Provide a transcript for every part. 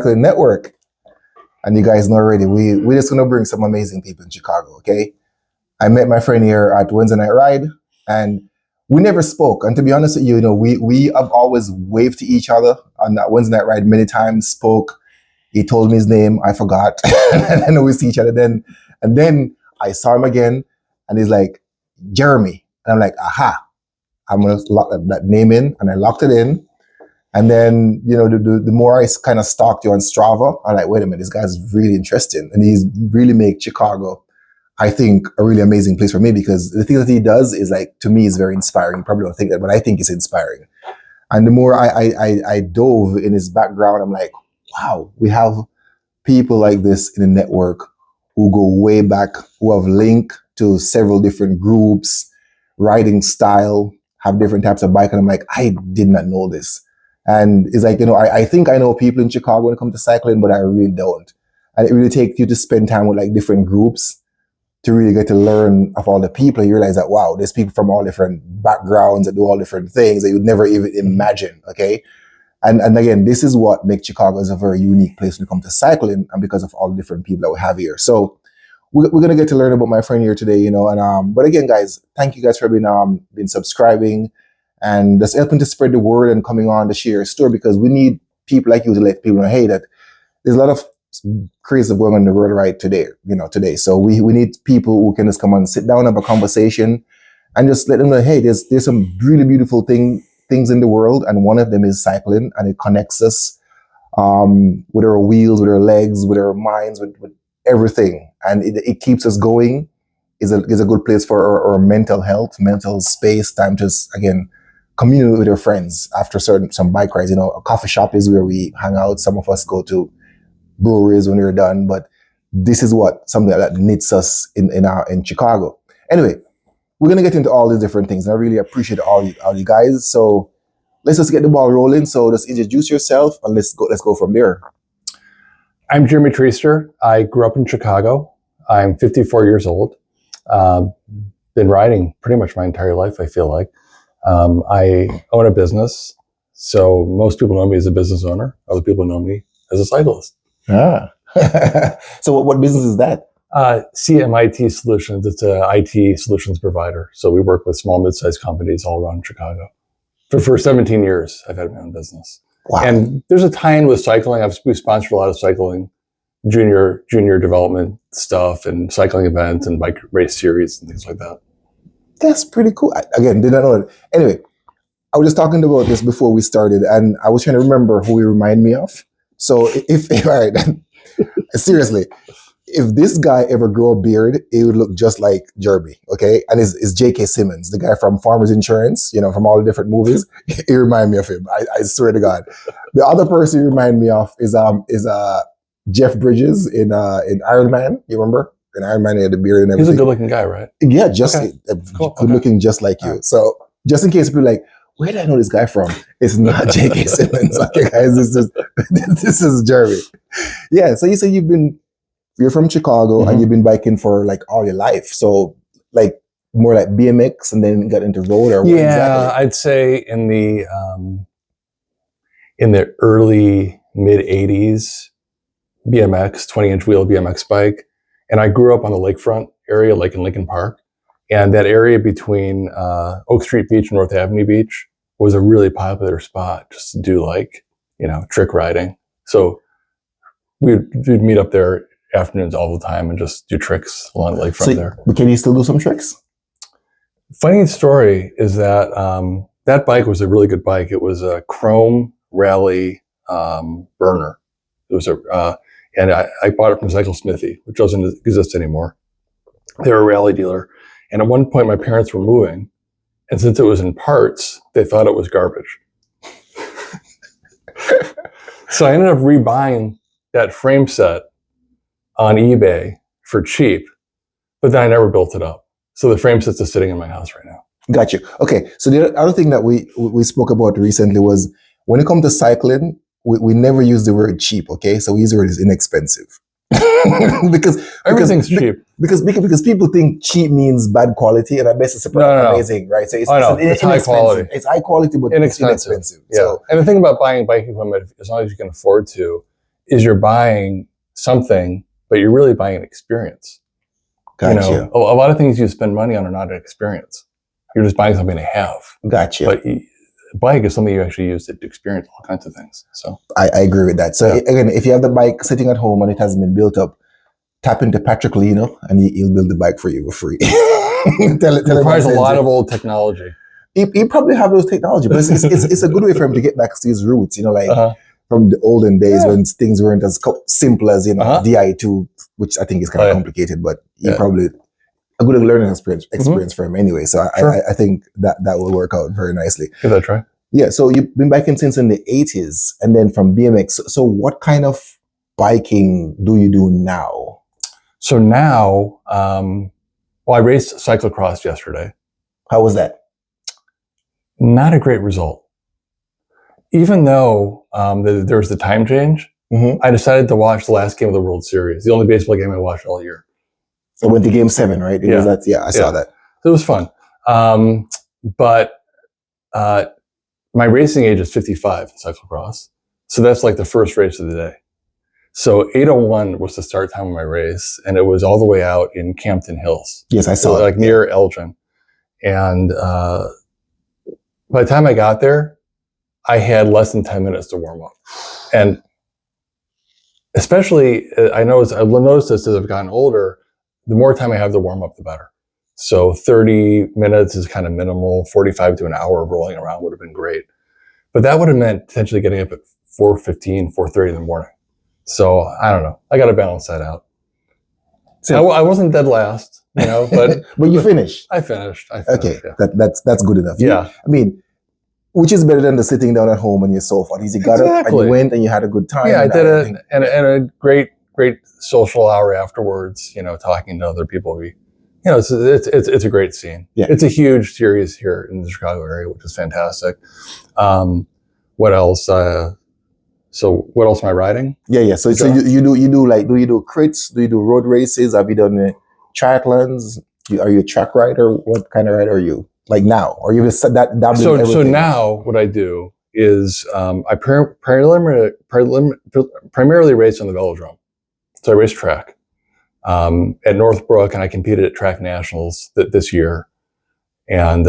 The network, and you guys know already, we're just gonna bring some amazing people in Chicago. Okay, I met my friend here at Wednesday Night Ride, and we never spoke. And to be honest with you, we have always waved to each other on that Wednesday Night Ride many times. Spoke. He told me his name. I forgot, and then we see each other. And then I saw him again, and he's like, Jeremy, and I'm like, aha, I'm gonna lock that name in, and I locked it in. And then, the more I kind of stalked you on Strava, I'm like, wait a minute, this guy's really interesting. And he's really make Chicago, I think, a really amazing place for me, because the thing that he does is, like, to me, is very inspiring. You probably don't think that, but I think it's inspiring. And the more I dove in his background, I'm like, wow, we have people like this in the network who go way back, who have linked to several different groups, riding style, have different types of bike. And I'm like, I did not know this. And it's like, I think I know people in Chicago when it comes to cycling, but I really don't. And it really takes you to spend time with, like, different groups to really get to learn of all the people. You realize that, wow, there's people from all different backgrounds that do all different things that you'd never even imagine, okay? And again, this is what makes Chicago is a very unique place when it comes to cycling, and because of all the different people that we have here. So we're going to get to learn about my friend here today, but again, guys, thank you guys for being subscribing, and just helping to spread the word and coming on to share your story, because we need people like you to let people know, hey, that there's a lot of crazy stuff going on in the world right today. So we need people who can just come and sit down, have a conversation, and just let them know, hey, there's some really beautiful things in the world, and one of them is cycling, and it connects us with our wheels, with our legs, with our minds, with everything, and it keeps us going. Is a good place for our mental health, mental space, time to, again, commune with your friends after some bike rides. A coffee shop is where we hang out. Some of us go to breweries when we're done, but this is something that knits us in Chicago. Anyway, we're gonna get into all these different things, and I really appreciate all you guys. So let's just get the ball rolling. So just introduce yourself, and let's go from there. I'm Jeremy Treister. I grew up in Chicago. I'm 54 years old. Been riding pretty much my entire life, I feel like. I own a business, so most people know me as a business owner. Other people know me as a cyclist. Ah. So what business is that? CMIT Solutions. It's a IT solutions provider. So we work with small, mid-sized companies all around Chicago. For 17 years, I've had my own business. Wow. And there's a tie-in with cycling. We've sponsored a lot of cycling, junior development stuff, and cycling events and bike race series and things like that. That's pretty cool. Again, did not know it. Anyway, I was just talking about this before we started, and I was trying to remember who you remind me of. So if all right, seriously, if this guy ever grew a beard, it would look just like Jeremy, okay? And it's J.K. Simmons, the guy from Farmers Insurance, from all the different movies. He remind me of him. I swear to God. The other person you remind me of is Jeff Bridges in Iron Man. You remember? In Iron Man, he had the beard and everything. He's a good-looking guy, right? Yeah, just Cool. good-looking, just like you. So just in case people are like, where did I know this guy from? It's not J.K. Simmons. Okay, guys, this is Jeremy. Yeah. So you say you're from Chicago, mm-hmm. and you've been biking for, like, all your life. So, like, more like BMX, and then got into road, or what exactly? I'd say in the early mid '80s, BMX, 20-inch wheel BMX bike. And I grew up on the lakefront area, like in Lincoln Park. And that area between Oak Street Beach and North Avenue Beach was a really popular spot just to do, like, trick riding. So we'd meet up there afternoons all the time and just do tricks along the lakefront there. Can you still do some tricks? Funny story is that that bike was a really good bike. It was a chrome rally burner. It was and I bought it from Cycle Smithy, which doesn't exist anymore. They're a rally dealer. And at one point, my parents were moving. And since it was in parts, they thought it was garbage. So I ended up rebuying that frame set on eBay for cheap, but then I never built it up. So the frame set's just sitting in my house right now. Got you. Okay. So the other thing that we spoke about recently was, when it comes to cycling, we never use the word cheap, okay? So we use the word inexpensive. because everything's cheap. Because people think cheap means bad quality, and I bet it's amazing, right? So it's high quality. It's high quality, but inexpensive. Yeah. So, and the thing about buying bike equipment, as long as you can afford to, is you're buying something, but you're really buying an experience. Gotcha. A lot of things you spend money on are not an experience. You're just buying something to have. Gotcha. But bike is something you actually use to experience all kinds of things. So I agree with that. So again, if you have the bike sitting at home and it has been built up, tap into Patrick Lino and he'll build the bike for you for free. It requires a lot of old technology. He probably have those technology, but it's a good way for him to get back to his roots, from the olden days when things weren't as simple as, DI2, which I think is kind of complicated, but he probably a good learning experience for him anyway. So I think that will work out very nicely. Give that a try. Yeah, so you've been biking since in the 80s and then from BMX. So what kind of biking do you do now? So now, I raced cyclocross yesterday. How was that? Not a great result. Even though there was the time change, I decided to watch the last game of the World Series, the only baseball game I watched all year. So went to Game 7, right? I saw that. It was fun. But my racing age is 55 in cyclocross. So that's like the first race of the day. So 8:01 was the start time of my race, and it was all the way out in Campton Hills. Yes, I saw it. Like near Elgin. And by the time I got there, I had less than 10 minutes to warm up. And especially, I've noticed this as I've gotten older, the more time I have to warm up, the better. So 30 minutes is kind of minimal. 45 to an hour of rolling around would have been great. But that would have meant potentially getting up at 4:15, 4:30 in the morning. So I don't know. I got to balance that out. So I wasn't dead last, but but you finished. I finished. Okay, yeah. That's good enough. Yeah, I mean, which is better than the sitting down at home on your sofa? You got up and you went and you had a good time. Yeah, I did it, and a great social hour afterwards. Talking to other people. It's a great scene. Yeah. It's a huge series here in the Chicago area, which is fantastic. What else? So what else am I riding? Yeah. So you do crits? Do you do road races? Have you done triathlons? Are you a track rider? What kind of rider are you? Like now, or you just that everything? So now what I do is I primarily race on the velodrome. So I race track at Northbrook, and I competed at track nationals this year. And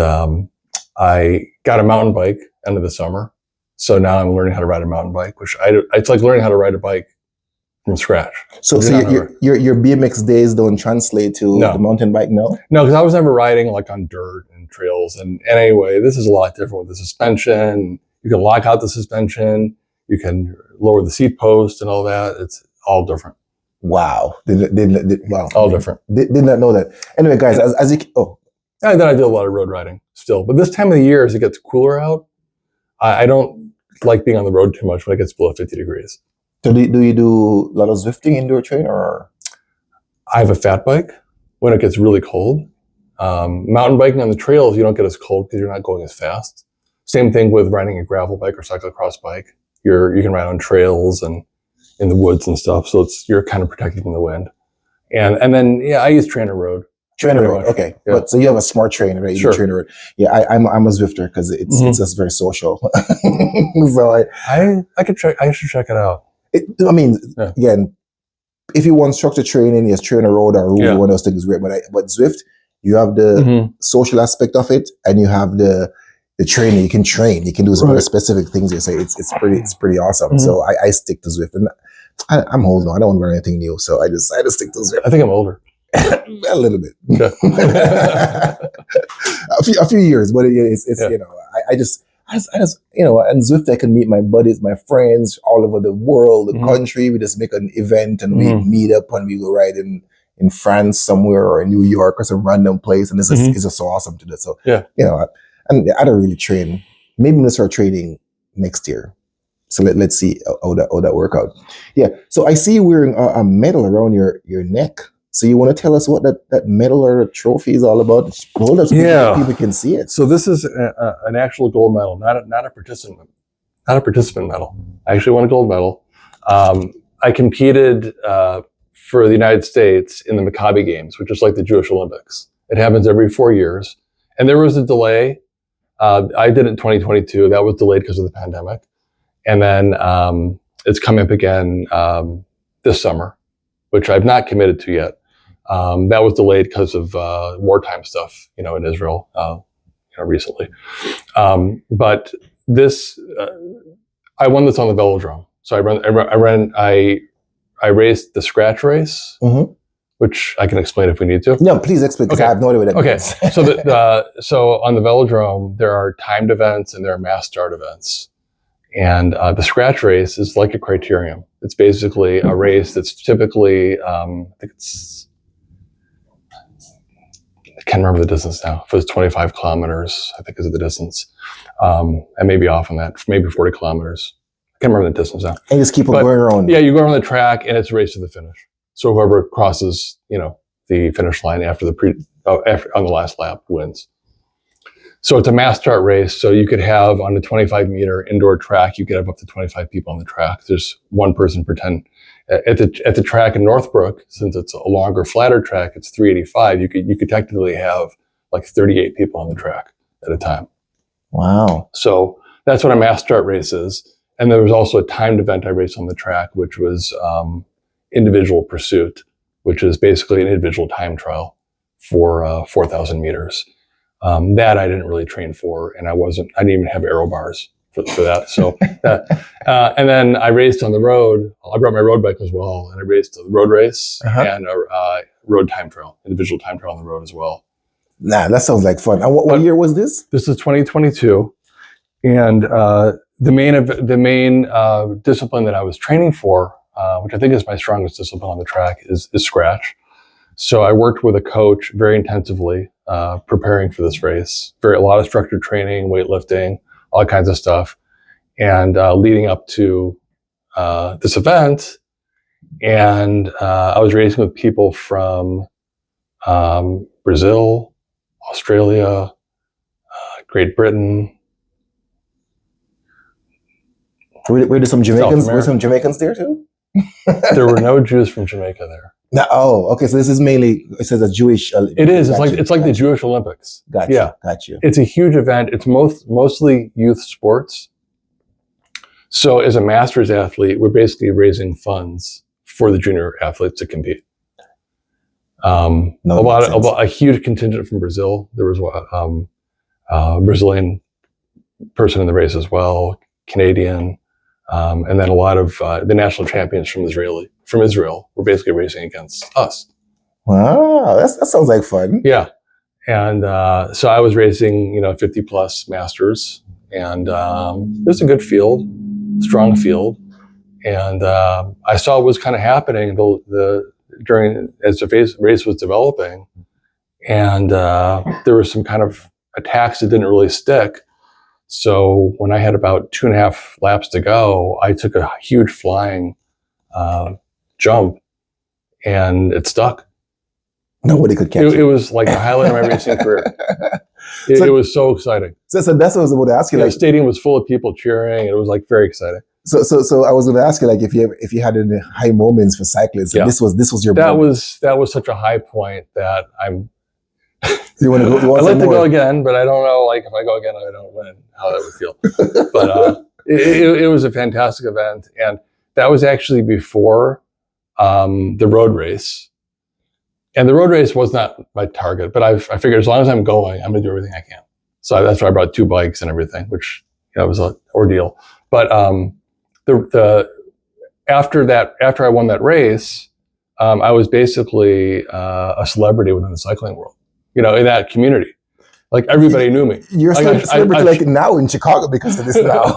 I got a mountain bike end of the summer. So now I'm learning how to ride a mountain bike, which it's like learning how to ride a bike from scratch. So your BMX days don't translate to the mountain bike, no? No, because I was never riding like on dirt and trails. And anyway, this is a lot different with the suspension. You can lock out the suspension. You can lower the seat post and all that. It's all different. Wow. Wow. All different. Did not know that. Anyway, guys, as you... Oh. And then I do a lot of road riding still. But this time of the year, as it gets cooler out, I don't like being on the road too much when it gets below 50 degrees. So do you do a lot of Zwifting indoor train or? I have a fat bike when it gets really cold. Mountain biking on the trails, you don't get as cold because you're not going as fast. Same thing with riding a gravel bike or cyclocross bike. You can ride on trails and in the woods and stuff. So you're kind of protected from the wind. And then, I use Trainer Road. Trainer Road, okay. Yeah. But so you have a smart trainer, right? Sure. Trainer Road. Yeah, I'm a Zwifter because it's just very social. So I should check it out. Again, if you want structured training, yes, Trainer Road or Ruby, one of those things is great. But Zwift, you have the social aspect of it, and you have the training. You can train. You can do some very specific things. You say it's pretty awesome. So I stick to Zwift, and I'm old now. I don't want to learn anything new, so I just stick to Zwift. I think I'm older. A little bit. Okay. a few years, but it's I just and Zwift, I can meet my buddies, my friends all over the world, the country. We just make an event and we meet up and we go ride in France somewhere or in New York or some random place, and it's just so awesome to do. So and I don't really train. Maybe I'm gonna start training next year. So let's see how that work out. Yeah. So I see you wearing a medal around your neck. So you want to tell us what that medal or trophy is all about? Hold up so people can see it. So this is an actual gold medal, not a participant medal. I actually won a gold medal. I competed for the United States in the Maccabiah Games, which is like the Jewish Olympics. It happens every 4 years. And there was a delay. I did it in 2022. That was delayed because of the pandemic. And then it's coming up again this summer, which I've not committed to yet. That was delayed because of wartime stuff, in Israel, recently. But this, I won this on the velodrome. So I raced the scratch race, which I can explain if we need to. No, please explain, because I have no idea what that means. So on the velodrome, there are timed events and there are mass start events. And the scratch race is like a criterium. It's basically a race that's typically, I can't remember the distance now. If it was 25 kilometers, I think is the distance. I may be off on that, maybe 40 kilometers. I can't remember the distance now. And just keep going around. Yeah, you go around the track and it's a race to the finish. So whoever crosses, the finish line after on the last lap wins. So it's a mass start race. So you could have on a 25-meter indoor track, you could have up to 25 people on the track. There's one person per 10. At the track in Northbrook, since it's a longer, flatter track, it's 385. You could technically have like 38 people on the track at a time. Wow. So that's what a mass start race is. And there was also a timed event I raced on the track, which was individual pursuit, which is basically an individual time trial for 4,000 meters. That I didn't really train for, and I didn't even have aero bars for that. So and then I raced on the road. I brought my road bike as well, and I raced a road race and a road time trial, individual time trial on the road as well. Nah, that sounds like fun. And what year was this? This is 2022, and the main discipline that I was training for, which I think is my strongest discipline on the track, is scratch. So I worked with a coach very intensively, preparing for this race. A lot of structured training, weightlifting, all kinds of stuff, and leading up to this event. And I was racing with people from Brazil, Australia, Great Britain. Were there some Jamaicans? Were some Jamaicans there too? There were no Jews from Jamaica there. No, okay. So this is mainly, it says a Jewish. It is. It's like the Jewish Olympics. Gotcha. Yeah, gotcha. It's a huge event. It's mostly youth sports. So as a masters athlete, we're basically raising funds for the junior athletes to compete. A huge contingent from Brazil. There was a Brazilian person in the race as well, Canadian, and then a lot of the national champions from Israel were basically racing against us. Wow, that sounds like fun. Yeah, and so I was racing, 50 plus masters, and it was a good field, strong field, and I saw what was kind of happening as the race was developing, and there were some kind of attacks that didn't really stick. So when I had about 2.5 laps to go, I took a huge flying jump, and it stuck. Nobody could catch it. It was like the highlight of my racing career. It was so exciting. So that's what I was about to ask you. The stadium was full of people cheering. It was like very exciting. So I was going to ask you, like, if you had any high moments for cyclists, and this was your moment. That was such a high point that I'm. You want to go? I'd like to go again, but I don't know. Like, if I go again, I don't win. How that would feel. But it was a fantastic event, and that was actually before the road race. And the road race was not my target, but I figured as long as I'm going, I'm going to do everything I can. So that's why I brought 2 bikes and everything, which was an ordeal. But after I won that race, I was basically a celebrity within the cycling world. In that community, like everybody knew me. You're a celebrity now in Chicago because of this now.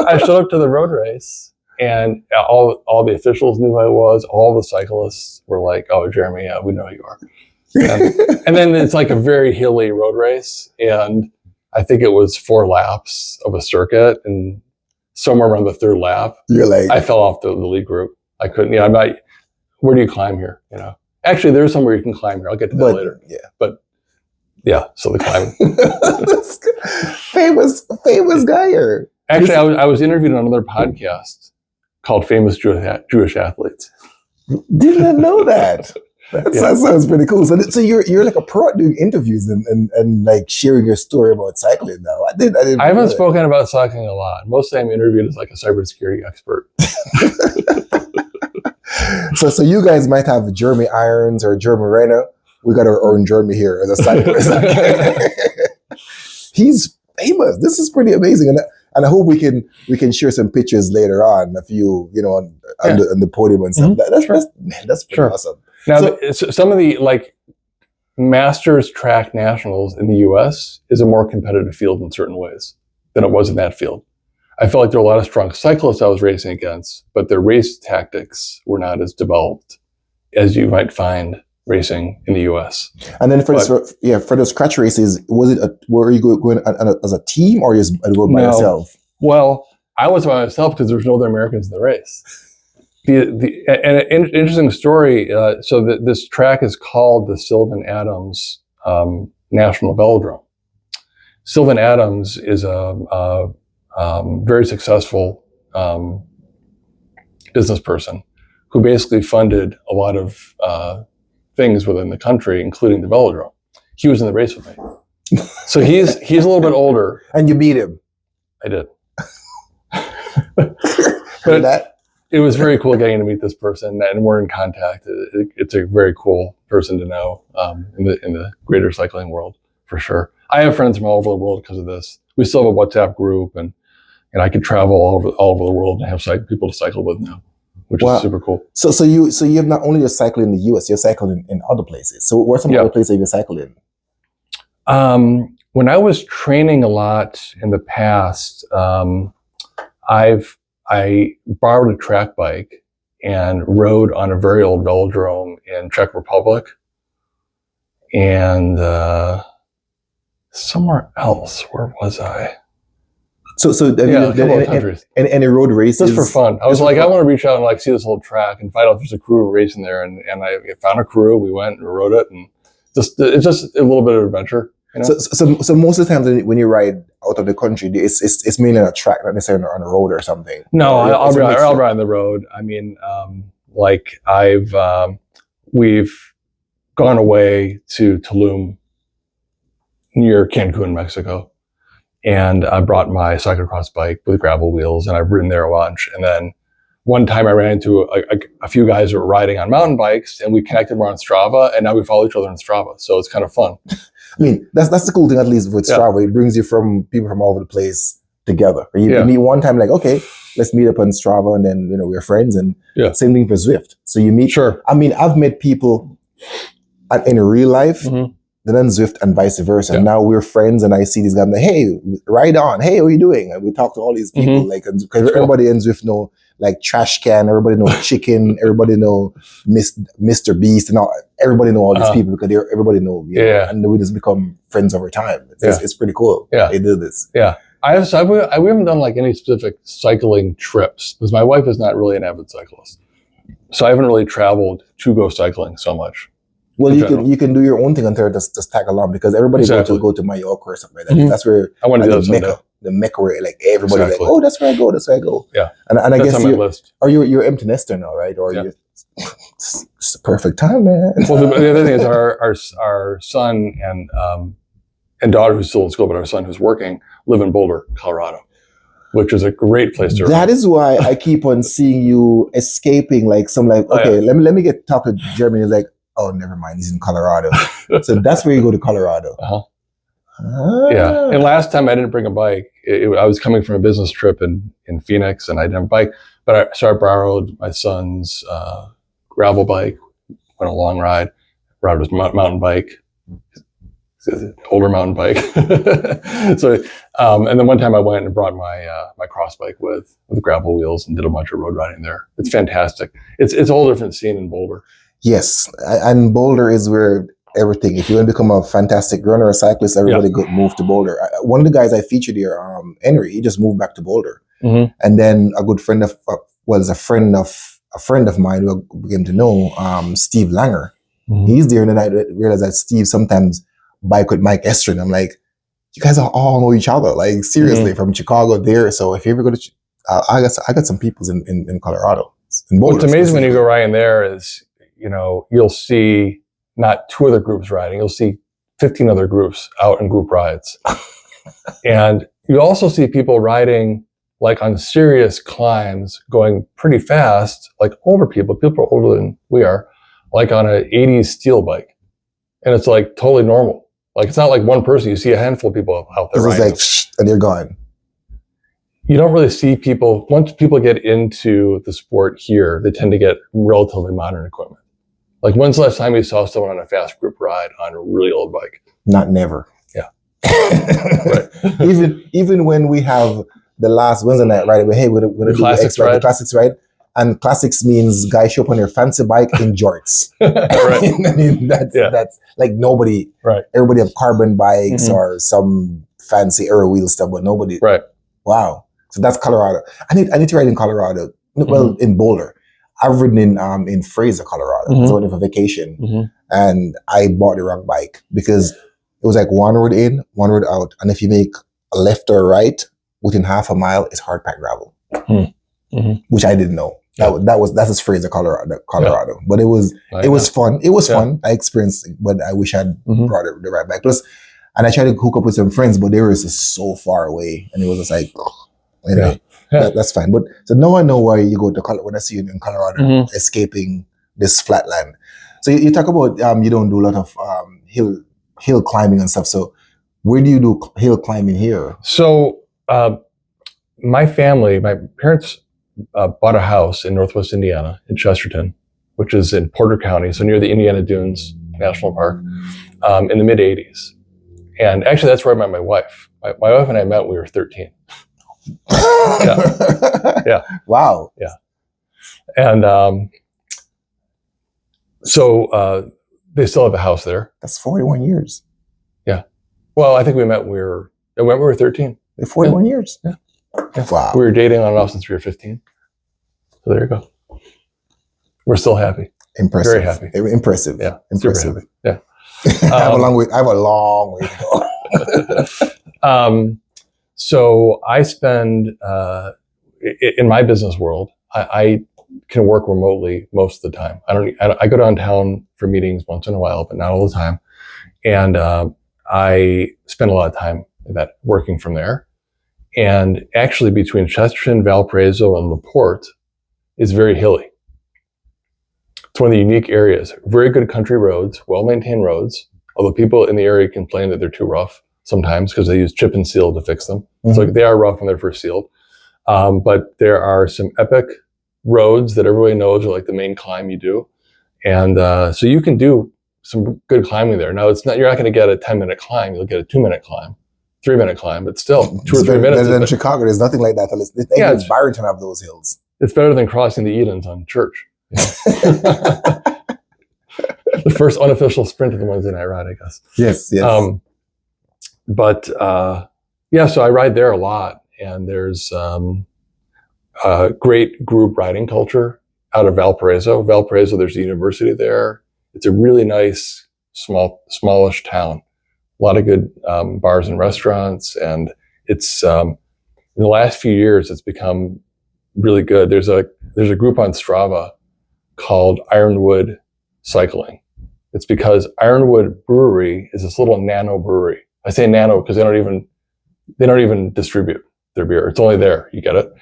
I showed up to the road race, and all the officials knew who I was. All the cyclists were like, "Oh, Jeremy, yeah, we know who you are." And then it's like a very hilly road race, and I think it was 4 laps of a circuit, and somewhere around the 3rd lap, you're like, I fell off the lead group. I couldn't. I'm not. Where do you climb here? Actually, there's somewhere you can climb here. I'll get to that later. Yeah, but. Yeah, so the climbing. famous guy here. Actually, I was interviewed on another podcast called Famous Jewish Athletes. Did not know that. That sounds pretty cool. So you're like a pro at doing interviews and like sharing your story about cycling now. I haven't spoken about cycling a lot. Mostly I'm interviewed as like a cybersecurity expert. So you guys might have Jeremy Irons or Jeremy Renner. We got our own Jeremy here as a cyclist. He's famous. This is pretty amazing, and I hope we can share some pictures later on of you, on the podium and stuff. That's pretty awesome. Now, some of the like Masters track nationals in the U.S. is a more competitive field in certain ways than it was in that field. I felt like there were a lot of strong cyclists I was racing against, but their race tactics were not as developed as you might find racing in the U.S. And then for the scratch races, were you going as a team or just going by yourself? Well, I was by myself because there was no other Americans in the race. And an interesting story. This track is called the Sylvan Adams National Velodrome. Sylvan Adams is a very successful business person who basically funded a lot of things within the country, including the velodrome. He was in the race with me. So he's a little bit older. And you beat him. I did. But it was very cool getting to meet this person, and we're in contact. It's a very cool person to know in the greater cycling world, for sure. I have friends from all over the world because of this. We still have a WhatsApp group, and I could travel all over the world and have people to cycle with now, which is super cool. So you have not only just cycled in the US, you're cycling in other places. So what are some other places you cycled in? When I was training a lot in the past, I borrowed a track bike and rode on a very old velodrome in Czech Republic and somewhere else. Where was I? So any road races? Just for fun. I was like, I want to reach out and like see this whole track and find out if there's a crew racing there. And I found a crew. We went and rode it, and it's just a little bit of adventure. So most of the times when you ride out of the country, it's mainly on a track, not necessarily on a road or something. No, I'll ride on the road. I mean, we've gone away to Tulum near Cancun, Mexico, and I brought my cyclocross bike with gravel wheels, and I've ridden there a bunch. And then one time I ran into a few guys who were riding on mountain bikes, and we connected more on Strava, and now we follow each other on Strava. So it's kind of fun. I mean, that's the cool thing, at least with Strava. It brings you people from all over the place together. You meet one time, like, okay, let's meet up on Strava, and then, we're friends. And same thing for Zwift. So you meet. Sure. I mean, I've met people in real life, then on Zwift and vice versa. And now we're friends, and I see these guys, I'm like, hey, ride on. Hey, how are you doing? And we talk to all these people, because everybody in Zwift know, like, Trash Can, everybody know Chicken, everybody know Mr. Beast, and all. Everybody know all these people because everybody know, and we just become friends over time. It's pretty cool. Yeah, they do this. Yeah, we haven't done like any specific cycling trips because my wife is not really an avid cyclist, so I haven't really traveled to go cycling so much. Well, you can do your own thing until just tag along, because everybody go to Mallorca or something like that. That's where I want to do that. The Mecca, where like everybody's like, oh, that's where I go. That's where I go. Yeah, and I that's guess on my list. You're empty nester now, right? Or it's the perfect time, man. Well, the other thing is our son and daughter, who's still in school, but our son who's working, live in Boulder, Colorado, which is a great place to. That is why I keep on seeing you escaping, like let me talk to Jeremy. He's like, oh, never mind, he's in Colorado. So that's where you go to Colorado. Yeah, and last time I didn't bring a bike. I was coming from a business trip in Phoenix, and I didn't have a bike. But I borrowed my son's gravel bike, went a long ride, rode his mountain bike, older mountain bike. So, and then one time I went and brought my cross bike with gravel wheels and did a bunch of road riding there. It's fantastic. It's a whole different scene in Boulder. Yes, and Boulder is where everything. If you want to become a fantastic runner or cyclist, everybody move to Boulder. One of the guys I featured here, Henry, he just moved back to Boulder, and then a good friend of a friend of mine who I began to know, Steve Langer. He's there, and then I realized that Steve sometimes bike with Mike Estrin. I'm like, you guys all know each other, like seriously, from Chicago there. So if you ever go to, I got some people in Colorado. In Boulder, what's amazing when you go riding there is you'll see not 2 other groups riding, you'll see 15 other groups out in group rides. And you also see people riding like on serious climbs, going pretty fast, like older people older than we are, like on an 80s steel bike. And it's like totally normal. Like it's not like one person, you see a handful of people out there riding. It's like, and they're gone. You don't really see people, once people get into the sport here, they tend to get relatively modern equipment. Like when's the last time you saw someone on a fast group ride on a really old bike? Not never. Yeah. Right. Even when we have the last Wednesday night ride, hey, we're going to do the classics ride. And classics means guys show up on their fancy bike in jorts. Right. I mean, that's like nobody, right. Everybody have carbon bikes or some fancy aero wheel stuff, but nobody. Right. Wow. So that's Colorado. I need to ride in Colorado. Well, in Boulder. I've ridden in Fraser, Colorado. I was going for vacation, and I bought the wrong bike because it was like one road in, one road out, and if you make a left or a right within half a mile, it's hard packed gravel, which I didn't know. Yeah. That's Fraser, Colorado. Yeah. But it was fun. It was fun. I experienced it, but I wish I'd brought the right bike. Plus, and I tried to hook up with some friends, but they were just so far away, and it was just like, anyway. Yeah. That's fine. But so now I know why you go to Colorado when I see you in Colorado escaping this flat land. So you talk about you don't do a lot of hill climbing and stuff. So where do you do hill climbing here? So my parents bought a house in Northwest Indiana in Chesterton, which is in Porter County, so near the Indiana Dunes National Park, in the mid 80s. And actually that's where I met my wife. My wife and I met when we were 13. Yeah. Wow. Yeah. And so they still have a house there. That's 41 years. Yeah. Well, I think we met when we were 13. 41 years. Yeah. Wow. We were dating on and off since we were 15. So there you go. We're still happy. Impressive. Very happy. Impressive. Yeah. Impressive. Super happy. Yeah. I have a long way to go. So I spend, in my business world, I can work remotely most of the time. I go downtown for meetings once in a while, but not all the time. And I spend a lot of time working from there. And actually between Chesterton, Valparaiso, and LaPorte is very hilly. It's one of the unique areas. Very good country roads, well-maintained roads, although people in the area complain that they're too rough sometimes because they use chip and seal to fix them. So they are rough when they're first sealed. But there are some epic roads that everybody knows are like the main climb you do. And so you can do some good climbing there. Now, you're not going to get a 10-minute climb. You'll get a 2-minute climb, 3-minute climb, but still 2 or 3 minutes. Better than Chicago. There's nothing like that. It's Barrington have those hills. It's better than crossing the Edens on Church. The first unofficial sprint of the Wednesday night ride, I guess. Yes. So I ride there a lot, and there's a great group riding culture out of Valparaiso. Valparaiso, there's a university there. It's a really nice, smallish town. A lot of good bars and restaurants, and it's in the last few years, it's become really good. There's a group on Strava called Ironwood Cycling. It's because Ironwood Brewery is this little nano brewery. I say nano because they don't even distribute their beer. It's only there. You get it.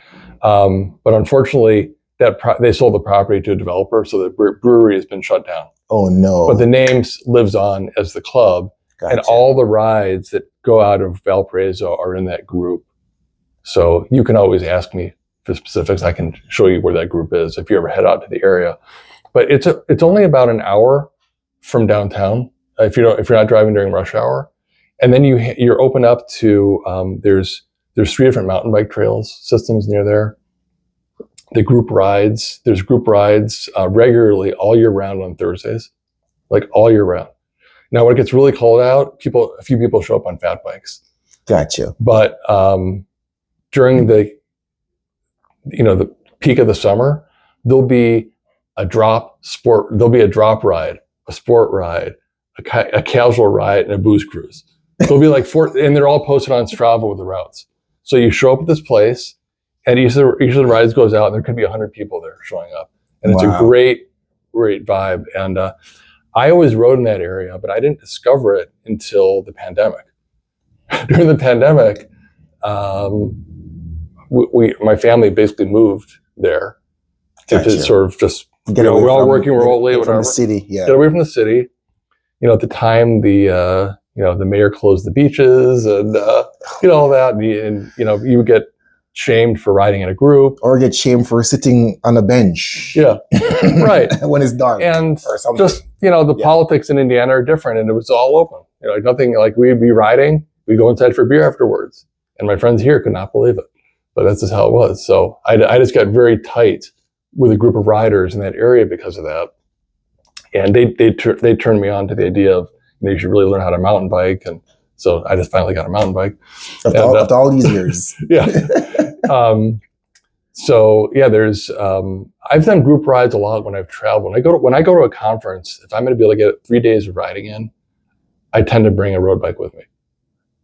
But unfortunately, they sold the property to a developer, so the brewery has been shut down. Oh no! But the name lives on as the club, and all the rides that go out of Valparaiso are in that group. So you can always ask me for specifics. I can show you where that group is if you ever head out to the area. But it's only about an hour from downtown if you're not driving during rush hour, and then you're open up to there's 3 different mountain bike trails systems near there. There's group rides regularly all year round on Thursdays, like all year round. Now, when it gets really cold out, a few people show up on fat bikes. Gotcha. But during the peak of the summer, there'll be a drop ride, a sport ride, a casual ride, and a booze cruise. There'll be like 4, and they're all posted on Strava with the routes. So you show up at this place, and each of the rides goes out, and there could be 100 people there showing up. And it's a great great vibe. And I always rode in that area, but I didn't discover it until the pandemic. During the pandemic, my family basically moved there to Gotcha. sort of just, Get away we're all from- working remotely, get whatever. from the city. Yeah. Get away from the city. At the time, the mayor closed the beaches and all that, and you would get shamed for riding in a group, Or get shamed for sitting on a bench. Yeah, right. When it's dark. And or something. just the politics in Indiana are different, and it was all open. Nothing like we'd be riding, we'd go inside for beer afterwards, and my friends here could not believe it, but that's just how it was. So I just got very tight with a group of riders in that area because of that. And they turned me on to the idea of you should really learn how to mountain bike, and so I just finally got a mountain bike. After all these years. Yeah. So yeah, there's I've done group rides a lot when I've traveled. When I go to a conference, if I'm going to be able to get 3 days of riding in, I tend to bring a road bike with me.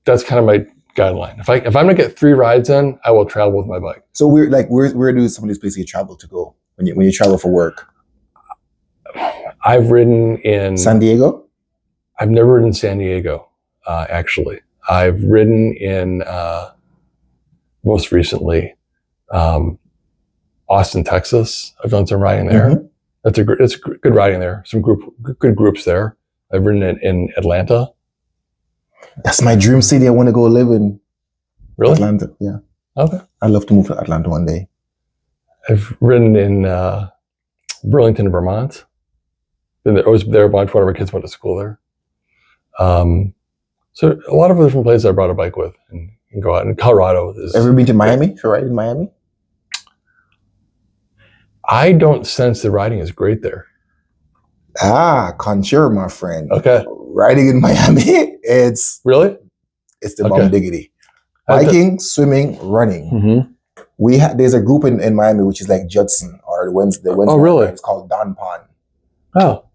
That's kind of my guideline. If I'm going to get 3 rides in, I will travel with my bike. So where do some of these places you travel to go when you travel for work? I've ridden in San Diego? I've never ridden in San Diego, actually. I've ridden in, most recently, Austin, Texas. I've done some riding there. Mm-hmm. It's good riding there. Some good groups there. I've ridden in Atlanta. That's my dream city. I want to go live in. Really? Atlanta, yeah. Okay. I'd love to move to Atlanta one day. I've ridden in Burlington, Vermont. I was there a bunch. One of our kids went to school there. So a lot of different places I brought a bike with and go out. And Colorado is. Ever been to Miami? For riding in Miami? I don't sense the riding is great there. Contour, my friend. Okay. Riding in Miami, it's really? It's the bomb diggity. Biking, swimming, running. Mm-hmm. There's a group in Miami which is like Judson or the Wednesday. Oh, really? It's called Don Pond. Oh.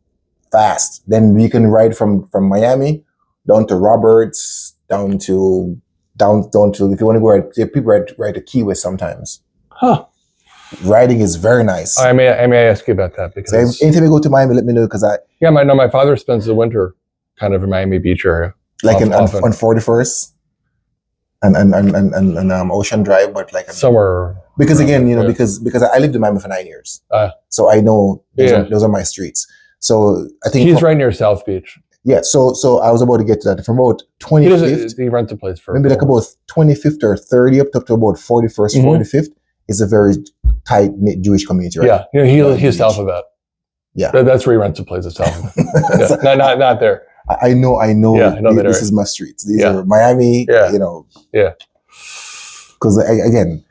Fast. Then we can ride from Miami down to Roberts, down to if you want to go ride, people ride to Key West sometimes. Huh. Riding is very nice. I may ask you about that because so anytime you go to Miami, let me know because my father spends the winter kind of in Miami Beach area, like on 41st and Ocean Drive, but like somewhere because again because I lived in Miami for 9 years, so I know those are my streets. So I think he's right near South Beach. Yeah, so I was about to get to that. From about 25th, he rents a place for maybe like about 25th or 30th up to about 41st, 45th is a very tight knit Jewish community, right? Yeah, he's south of that. Yeah, that's where he rents a place. Is south of it. Yeah. not there. I know. Yeah, I know that this area. is my streets. These are Miami. Yeah. Yeah. Because again,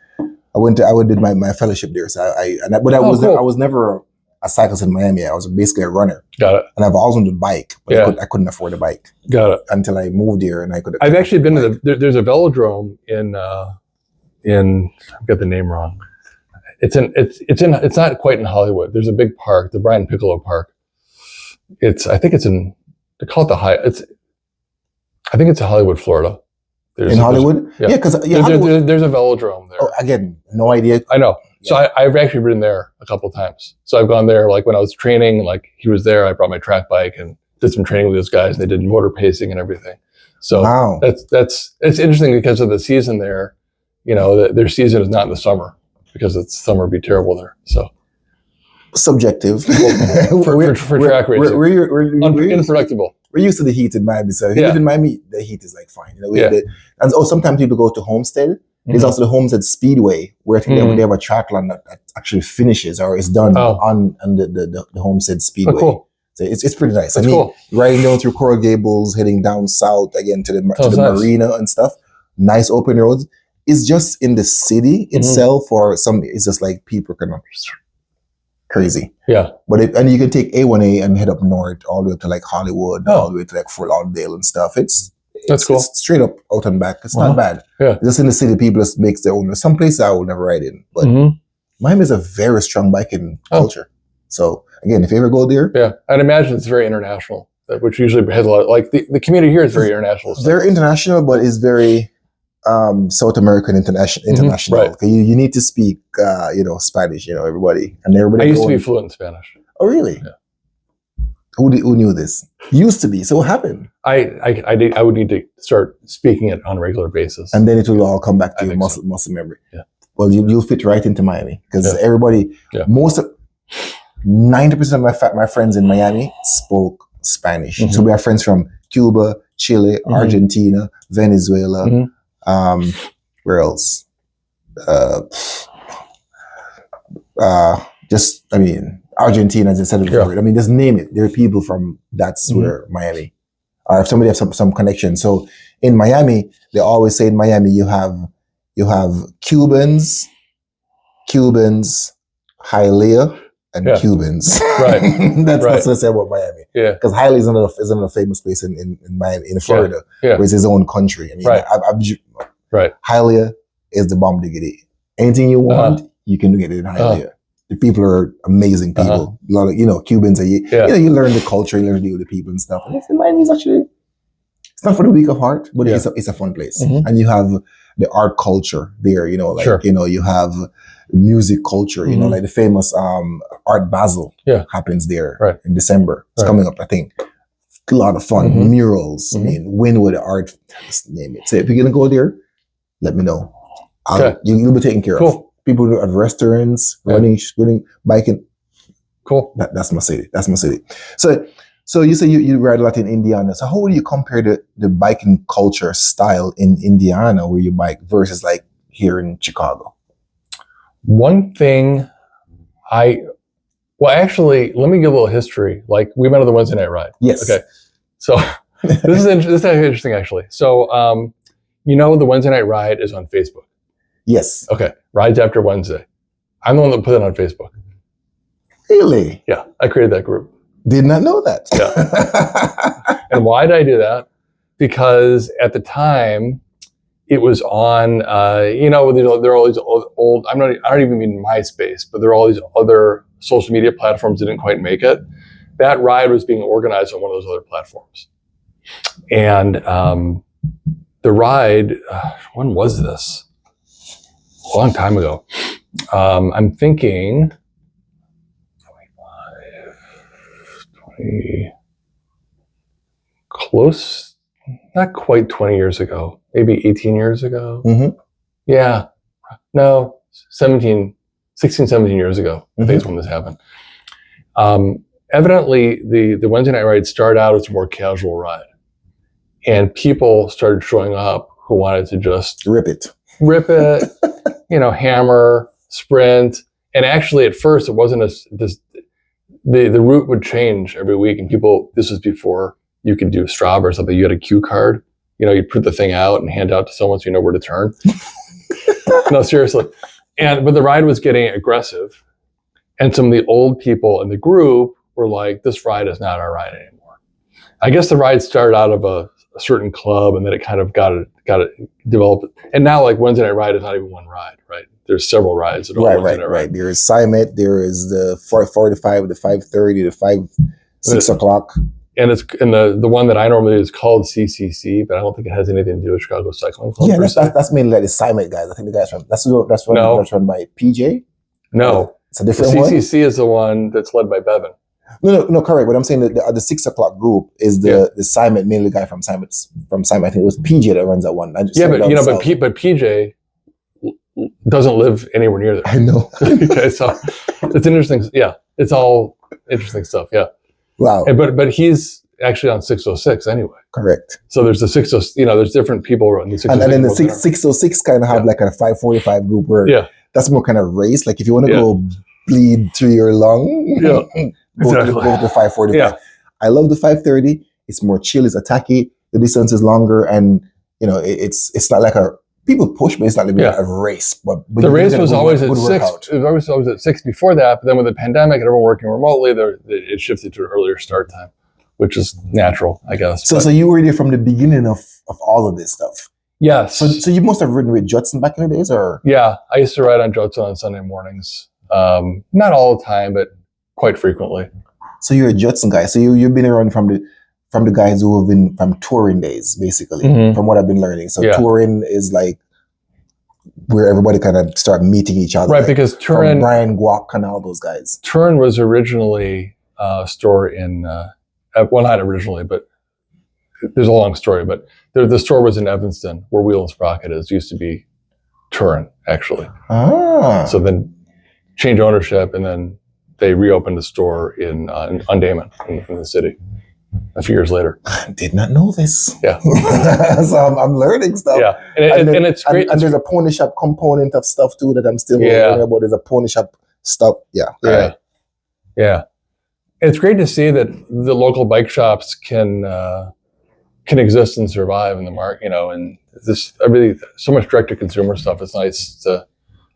I did my fellowship there. So I was never a cyclist in Miami. I was basically a runner. Got it. And I've always wanted a bike, but I couldn't afford a bike. Got it. Until I moved here, and I could. I've actually been to there's a velodrome in I've got the name wrong. It's not quite in Hollywood. There's a big park, the Brian Piccolo Park. They call it I think it's in Hollywood, Florida. In Hollywood? Yeah, because there's a velodrome there. Oh, again, no idea. I know. So I've actually ridden there a couple of times. So I've gone there, like when I was training, like he was there, I brought my track bike and did some training with those guys. And they did motor pacing and everything. So it's interesting because of the season there. Their season is not in the summer because summer would be terrible there. So subjective for track racing. We're unpredictable. We're used to the heat in Miami. So if you live in Miami, the heat is like fine. And sometimes people go to Homestead. There's also the Homestead Speedway, where I think they have a triathlon that actually finishes or is done on the Homestead Speedway. Oh, cool. So it's pretty nice. That's cool. Riding down through Coral Gables, heading down south again to the marina and stuff. Nice open roads. It's just in the city itself, or it's just like people kind of crazy. Yeah. But and you can take A1A and head up north all the way to like Hollywood, all the way to like Fort Lauderdale and stuff. That's cool. It's straight up out and back. It's not bad. Yeah. Just in the city, people just makes their own. Some places I will never ride in, but Miami is a very strong biking culture. So again, if you ever go there, I'd imagine it's very international, which usually has a lot. Like the community here is very international. Very international, but it's very South American international. Right. You need to speak, Spanish. Everybody and everybody. I used to be fluent in Spanish. Oh, really? Yeah. Who knew this? Used to be. So what happened? I would need to start speaking it on a regular basis. And then it will all come back to I your think muscle memory. Yeah. Well, you'll fit right into Miami because Yeah. everybody, Yeah. 90% of my friends in Miami spoke Spanish. Mhm. So we have friends from Cuba, Chile, Mhm. Argentina, Venezuela. Mhm. Where else? Argentina as I said before. Yeah. I mean, just name it. There are people from that's where Miami. Or if somebody has some connection. So in Miami, they always say in Miami you have Cubans, Hialeah, and Yeah. Cubans. Right. That's Right. what they say about Miami. Yeah. Because Hialeah is another famous place in Miami, in Florida, Yeah. where it's his own country. I mean, Right. Right. Hialeah is the bomb diggity. Anything you want, you can get it in Hialeah. The people are amazing people. A lot of, Cubans are, you learn the culture, you learn to deal with the people and stuff. And Miami is actually, it's not for the weak of heart, but it's a fun place. Mhm. And you have the art culture there, Sure. you have music culture, Mhm. like the famous Art Basel happens there in December. It's coming up, I think. A lot of fun. Mhm. Murals. I mean, Wynwood Art, just name it. So if you're going to go there, let me know. You'll be taken care of. People who have restaurants, running, biking. Cool. That's my city. That's my city. So you say you ride a lot in Indiana. So how would you compare the biking culture style in Indiana where you bike versus like here in Chicago? One thing actually, let me give a little history. Like we met on the Wednesday night ride. Yes. Okay. So this is interesting actually. So, the Wednesday night ride is on Facebook. Yes. Okay. Rides After Wednesday. I'm the one that put it on Facebook. Really? Yeah. I created that group. Did not know that. Yeah. And why did I do that? Because at the time it was on, there are all these old, I don't even mean MySpace, but there are all these other social media platforms that didn't quite make it. That ride was being organized on one of those other platforms. And the ride, when was this? A long time ago. I'm thinking 20, close, not quite 20 years ago, maybe 18 years ago. Mm-hmm. Yeah, no, 16, 17 years ago, I think is when this happened. Evidently, the Wednesday night ride started out as a more casual ride. And people started showing up who wanted to just rip it, hammer, sprint. And actually, at first, it wasn't the route would change every week. And this was before you could do Strava or something. You had a cue card. You'd print the thing out and hand it out to someone so you know where to turn. No, seriously. But the ride was getting aggressive. And some of the old people in the group were like, this ride is not our ride anymore. I guess the ride started out of a certain club, and then it kind of got it developed. And now, like Wednesday night ride is not even one ride, right? There's several rides. Right. There is Simet. There is the 4:45, the 5:30, the 6 o'clock. And the one that I normally do is called CCC, but I don't think it has anything to do with Chicago Cycling Club. Yeah, that's mainly like the Simet guys. I think the guys that's run by PJ. No, it's a different one. CCC is the one that's led by Bevan. No, correct. But I'm saying that the 6 o'clock group is the Simet, mainly guy from Simet. I think it was PJ that runs that one. But PJ doesn't live anywhere near there. I know. Okay, so it's interesting. Yeah, it's all interesting stuff. Yeah. Wow. But he's actually on 606 anyway. Correct. So there's the 606. There's different people running the 606. And then the 606 kind of have like a 5:45 group where that's more kind of race. Like if you want to go bleed through your lung. Yeah. Go to the 5:45. Yeah. I love the 5:30. It's more chill. It's attacky. The distance is longer, and it's not like people push, but it's not like a race. But the race was always at 6. It was always at 6 before that. But then with the pandemic and everyone working remotely, it shifted to an earlier start time, which is natural, I guess. So you were there from the beginning of all of this stuff. Yes. So you must have ridden with Judson back in the days, or? Yeah, I used to ride on Judson on Sunday mornings. Not all the time, but quite frequently. So you're a Judson guy. So you've been around from the guys who have been from touring days, basically, from what I've been learning. So touring is like where everybody kind of start meeting each other. Right, because Turin, Brian Guac and all those guys. Turin was originally store in, well, not originally, but there's a long story, but the store was in Evanston, where Wheel and Sprocket is. Used to be Turin, actually. Ah. So then changed ownership, and then they reopened the store on Damon in the city a few years later. I did not know this. Yeah. So I'm learning stuff. Yeah, and it's great. And there's a pony shop component of stuff too that I'm still Yeah. learning about. There's a pony shop stuff. Yeah. Yeah. Right. Yeah. It's great to see that the local bike shops can exist and survive in the market, and this everything, so much direct to consumer stuff. It's nice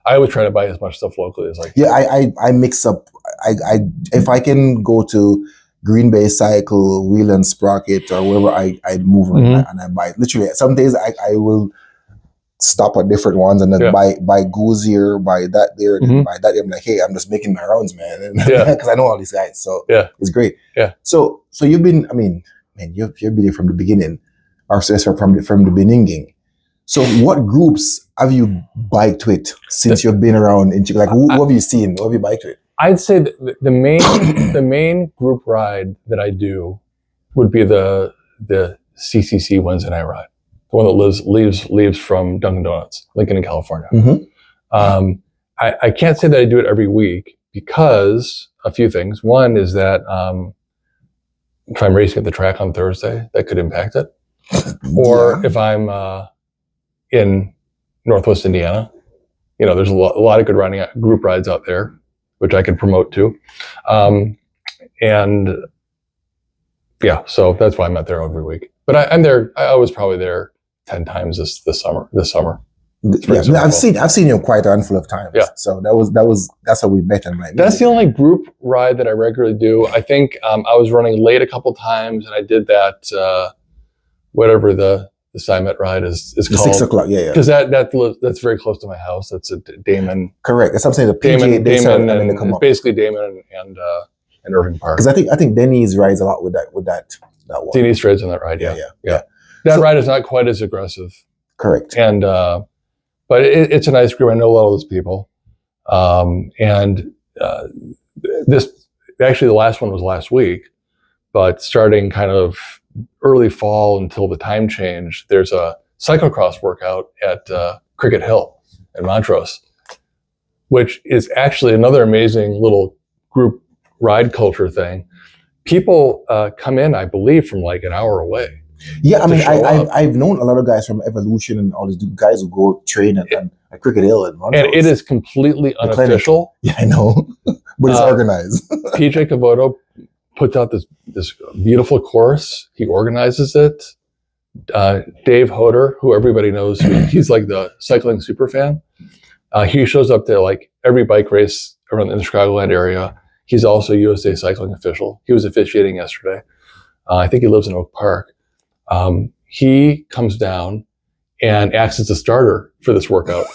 I always try to buy as much stuff locally as I can. Yeah, I mix up. I if I can go to Green Bay Cycle, Wheel and Sprocket, or wherever I move around and I buy. Literally, some days I will stop at different ones and then buy Goose here, buy that there, and buy that. I'm like, hey, I'm just making my rounds, man, because I know all these guys. So it's great. Yeah. So you've been. I mean, man, you've been here from the beginning, or from the beginning. So what groups have you biked with since you've been around in Chicago? Like, who have you seen? Who have you biked with? I'd say that the main group ride that I do would be the CCC Wednesday night ride, the one that leaves from Dunkin' Donuts, Lincoln in California. I can't say that I do it every week because a few things. One is that if I'm racing at the track on Thursday, that could impact it. Or if I'm in Northwest Indiana, there's a lot of good riding group rides out there, which I could promote too. And yeah, so that's why I'm not there every week. But I'm there. I was probably there 10 times this summer. Yeah, I've seen you quite a handful of times. Yeah. So that's how we met. And that's the only group ride that I regularly do. I think I was running late a couple times, and I did that whatever the Simet ride is the called. 6 o'clock. Yeah. Because that's very close to my house. That's a Damon. Correct. That's something the PGA Damon and and come it's up. basically Damon and Irving Park. Because I think Denny's rides a lot with that one. Denny's rides on that ride. Yeah. That ride is not quite as aggressive. Correct. And but it's a nice group. I know a lot of those people. And this actually the last one was last week, but starting kind of early fall until the time change, there's a cyclocross workout at Cricket Hill in Montrose, which is actually another amazing little group ride culture thing. People come in, I believe, from like an hour away. Yeah, I mean, I've known a lot of guys from Evolution and all these guys who go train at Cricket Hill and Montrose. And it is completely unofficial. Yeah, I know, but it's organized. PJ Cavoto puts out this beautiful course. He organizes it. Dave Hoder, who everybody knows, he's like the cycling super fan. He shows up to like every bike race around in the Chicagoland area. He's also USA cycling official. He was officiating yesterday. I think he lives in Oak Park. He comes down and acts as a starter for this workout,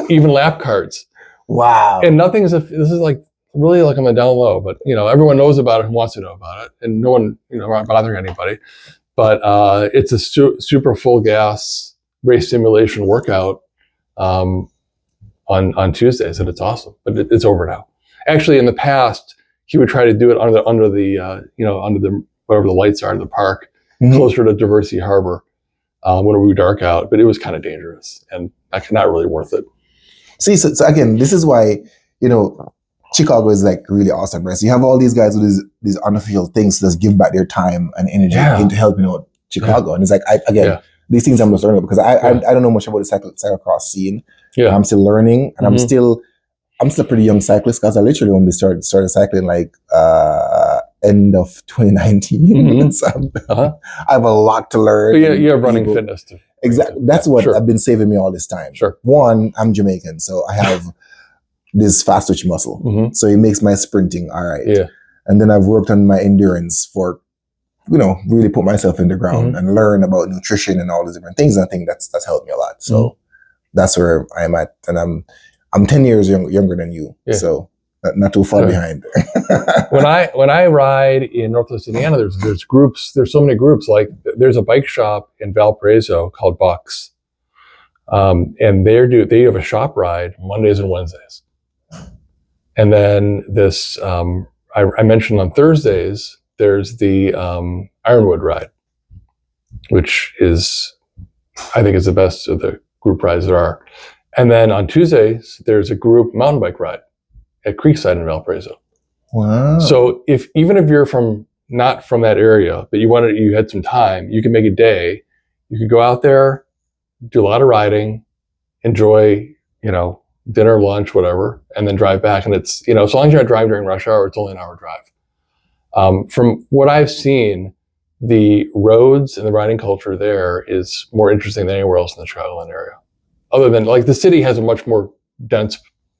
even lap cards. Wow. And this is like really like on the down low, but everyone knows about it and wants to know about it, and no one, not bothering anybody. But it's a super full gas race simulation workout on Tuesdays, and it's awesome. But it's over now. Actually, in the past, he would try to do it under the whatever the lights are in the park, closer to Diversity Harbor when it would be dark out. But it was kind of dangerous and not really worth it. See, so again, this is why Chicago is like really awesome, right? So you have all these guys with these unofficial things to just give back their time and energy into helping out Chicago. And it's like, these things I'm just learning because I don't know much about the cyclocross scene. Yeah. I'm still learning, and I'm still a pretty young cyclist because I literally only started cycling like end of 2019. So I have a lot to learn. But you have running fitness too. Exactly. That's what I've been saving me all this time. Sure. One, I'm Jamaican, so I have this fast twitch muscle. So it makes my sprinting all right. Yeah. And then I've worked on my endurance for, really put myself in the ground and learn about nutrition and all these different things. And I think that's helped me a lot. So that's where I'm at. And I'm 10 years younger than you. Yeah. So not too far behind. When I ride in Northwest Indiana, there's groups. There's so many groups. Like there's a bike shop in Valparaiso called Bucks, and they have a shop ride Mondays and Wednesdays. And then this I mentioned on Thursdays, there's the Ironwood ride, which is, I think, is the best of the group rides there are. And then on Tuesdays, there's a group mountain bike ride at Creekside in Valparaiso. Wow. So even if you're not from that area, but you had some time, you can make a day. You could go out there, do a lot of riding, enjoy, dinner, lunch, whatever, and then drive back. And it's, as long as you're not driving during rush hour, it's only an hour drive. From what I've seen, the roads and the riding culture there is more interesting than anywhere else in the Chicagoland area. Other than, like, the city has a much more dense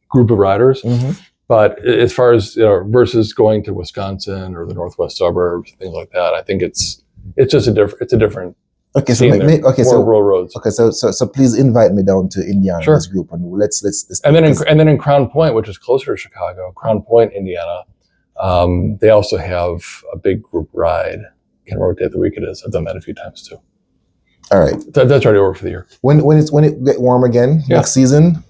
group of riders. Mm-hmm. But as far as, versus going to Wisconsin or the northwest suburbs, things like that, I think it's just a different. Okay, so more rural roads. Okay, so please invite me down to Indiana, sure. This group, and let's. And then in Crown Point, which is closer to Chicago, Crown Point, Indiana, they also have a big group ride. Can't remember what day of the week it is. I've done that a few times too. All right, that's already over for the year. When it get warm again next season,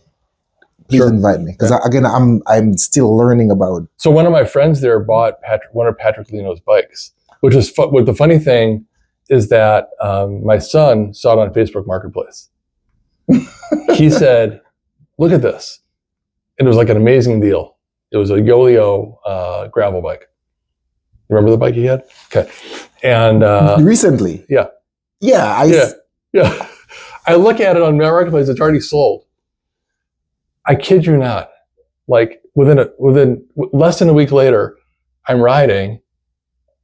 please invite me, because again I'm still learning about. So one of my friends there bought one of Patrick Leno's bikes, which is what the funny thing is that my son saw it on Facebook Marketplace. He said, "Look at this," and it was like an amazing deal. It was a Yolio gravel bike. Remember the bike he had? Okay, and recently, yeah. I look at it on Marketplace; it's already sold. I kid you not. Like within less than a week later, I'm riding,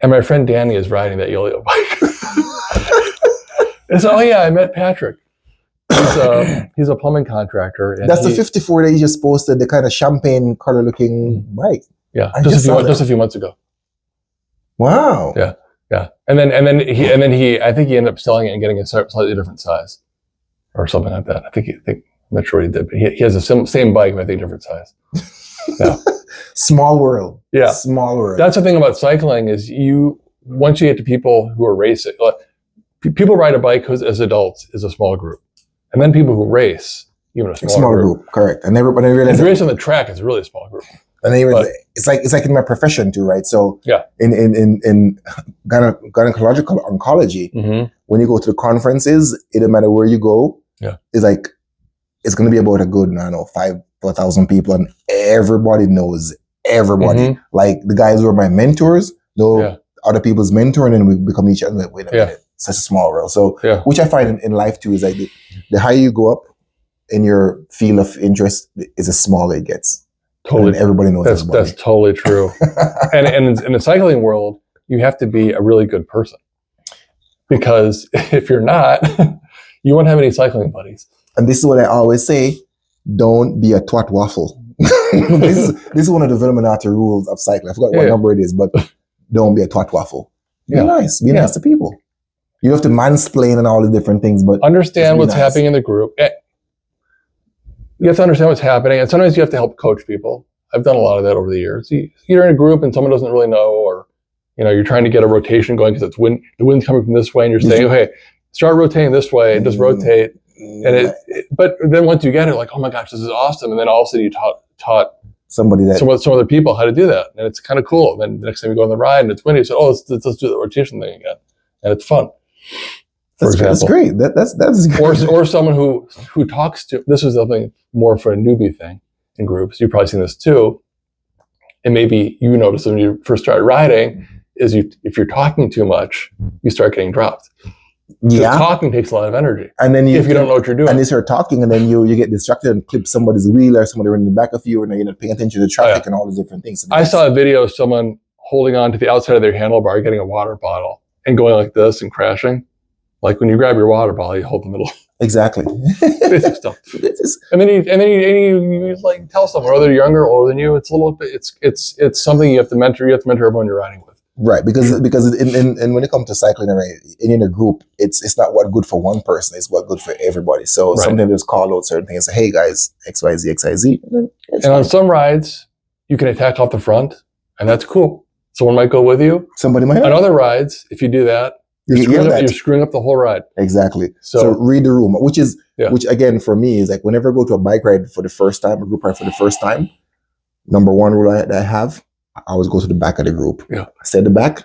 and my friend Danny is riding that Yolio bike. And so, I met Patrick. He's a plumbing contractor. And that's the 54 that you just posted, the kind of champagne color looking bike. Yeah, just a few months ago. Wow. Yeah. And then he I think he ended up selling it and getting a slightly different size, or something like that. I'm not sure what he did, but he has the same bike, but I think different size. Yeah. Small world. Yeah. Small world. That's the thing about cycling is once you get to people who are racing, people ride a bike as adults is a small group. And then people who race, even a smaller group. Correct. And everybody realizes. If you race on the track, it's really a small group. And it's like in my profession too, right? So yeah. in gynecological oncology, mm-hmm. when you go to the conferences, it doesn't matter where you go. Yeah. It's going to be about a good, 5,000 people, and everybody knows everybody. Mm-hmm. Like the guys who are my mentors know other people's mentor, and then we become each other. Wait a minute, such a small world. So, which I find in life too is like the higher you go up in your field of interest, is the smaller it gets. Totally, and everybody knows everybody. That's totally true. and in the cycling world, you have to be a really good person, because if you're not, you won't have any cycling buddies. And this is what I always say: don't be a twat waffle. this is one of the Illuminati rules of cycling. I forgot what number it is, but don't be a twat waffle. Be nice. Be nice to people. You have to mansplain and all the different things, but understand what's happening in the group. You have to understand what's happening, and sometimes you have to help coach people. I've done a lot of that over the years. You're in a group and someone doesn't really know, or you're trying to get a rotation going because the wind's coming from this way, and you're saying, "Okay, start rotating this way," and just rotate. And but then once you get it, like, oh my gosh, this is awesome. And then all of a sudden you taught some other people how to do that. And it's kind of cool. And then the next time you go on the ride and it's windy, you say, let's do the rotation thing again. And it's fun. That's great. That's great. Or someone who talks to, this is something more for a newbie thing in groups. You've probably seen this too. And maybe you notice when you first start riding is if you're talking too much, you start getting dropped. Yeah, talking takes a lot of energy, and then if you don't know what you're doing, and you start talking, and then you get distracted and clip somebody's wheel or somebody running in the back of you, and you're not paying attention to the traffic and all these different things. I saw a video of someone holding on to the outside of their handlebar, getting a water bottle, and going like this and crashing. Like when you grab your water bottle, you hold the middle. Exactly. Basic stuff. And then you like tell someone, whether they're younger or older than you, it's a little bit. It's something you have to mentor. You have to mentor everyone you're riding with. Right, because in when it comes to cycling, right, in a group, it's not what good for one person, it's what good for everybody. So sometimes there's call out certain things and say, hey guys, XYZ. And on some rides, you can attack off the front, and that's cool. Someone might go with you. Somebody might. On other rides, if you do that, you're screwing up the whole ride. Exactly. So read the room, which again for me is like whenever I go to a bike ride for the first time, a group ride for the first time, number one rule that I have, I always go to the back of the group. Yeah. I stay at the back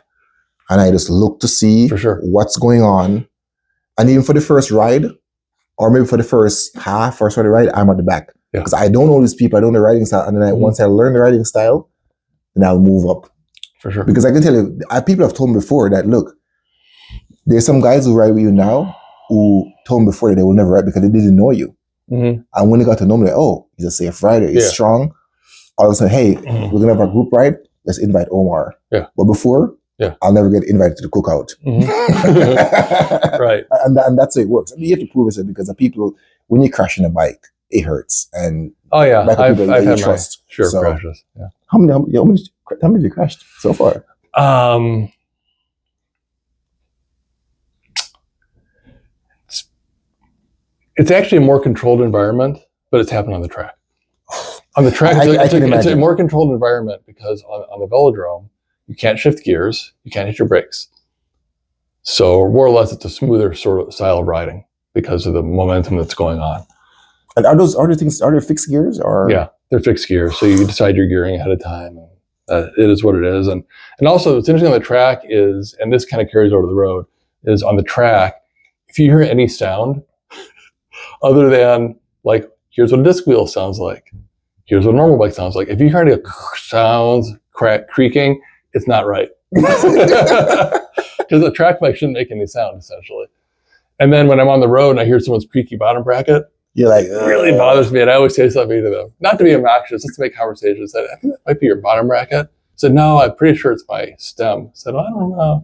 and I just look to see For sure. what's going on. And even for the first ride, or maybe for the first half or sort of ride, I'm at the back. Yeah. Because I don't know these people, I don't know the riding style. And then once I learn the riding style, then I'll move up. For sure. Because I can tell you, people have told me before that, look, there's some guys who ride with you now who told me before that they will never ride because they didn't know you. Mm-hmm. And when they got to know me, like, oh, he's a safe rider, he's strong. All of a sudden, hey, we're going to have a group ride. Let's invite Omar. Yeah. But before, I'll never get invited to the cookout. Mm-hmm. Right. And that's how it works. I mean, you have to prove it because the people, when you crash in a bike, it hurts. And I've had trust. My share of crashes. Yeah. How many have you crashed so far? It's actually a more controlled environment, but it's happened on the track. On the track, it's a more controlled environment because on the velodrome, you can't shift gears, you can't hit your brakes. So more or less, it's a smoother sort of style of riding because of the momentum that's going on. And are there fixed gears or? Yeah, they're fixed gears. So you decide your gearing ahead of time. It is what it is. And also what's interesting on the track is, and this kind of carries over to the road, is on the track, if you hear any sound other than like, here's what a disc wheel sounds like, here's what a normal bike sounds like. If you hear any sounds, creaking, it's not right. Because a track bike shouldn't make any sound, essentially. And then when I'm on the road and I hear someone's creaky bottom bracket, you're like, it really bothers me. And I always say something to them, not to be obnoxious, just to make conversation. I said, I think that might be your bottom bracket. I said, no, I'm pretty sure it's my stem. I said, I don't know.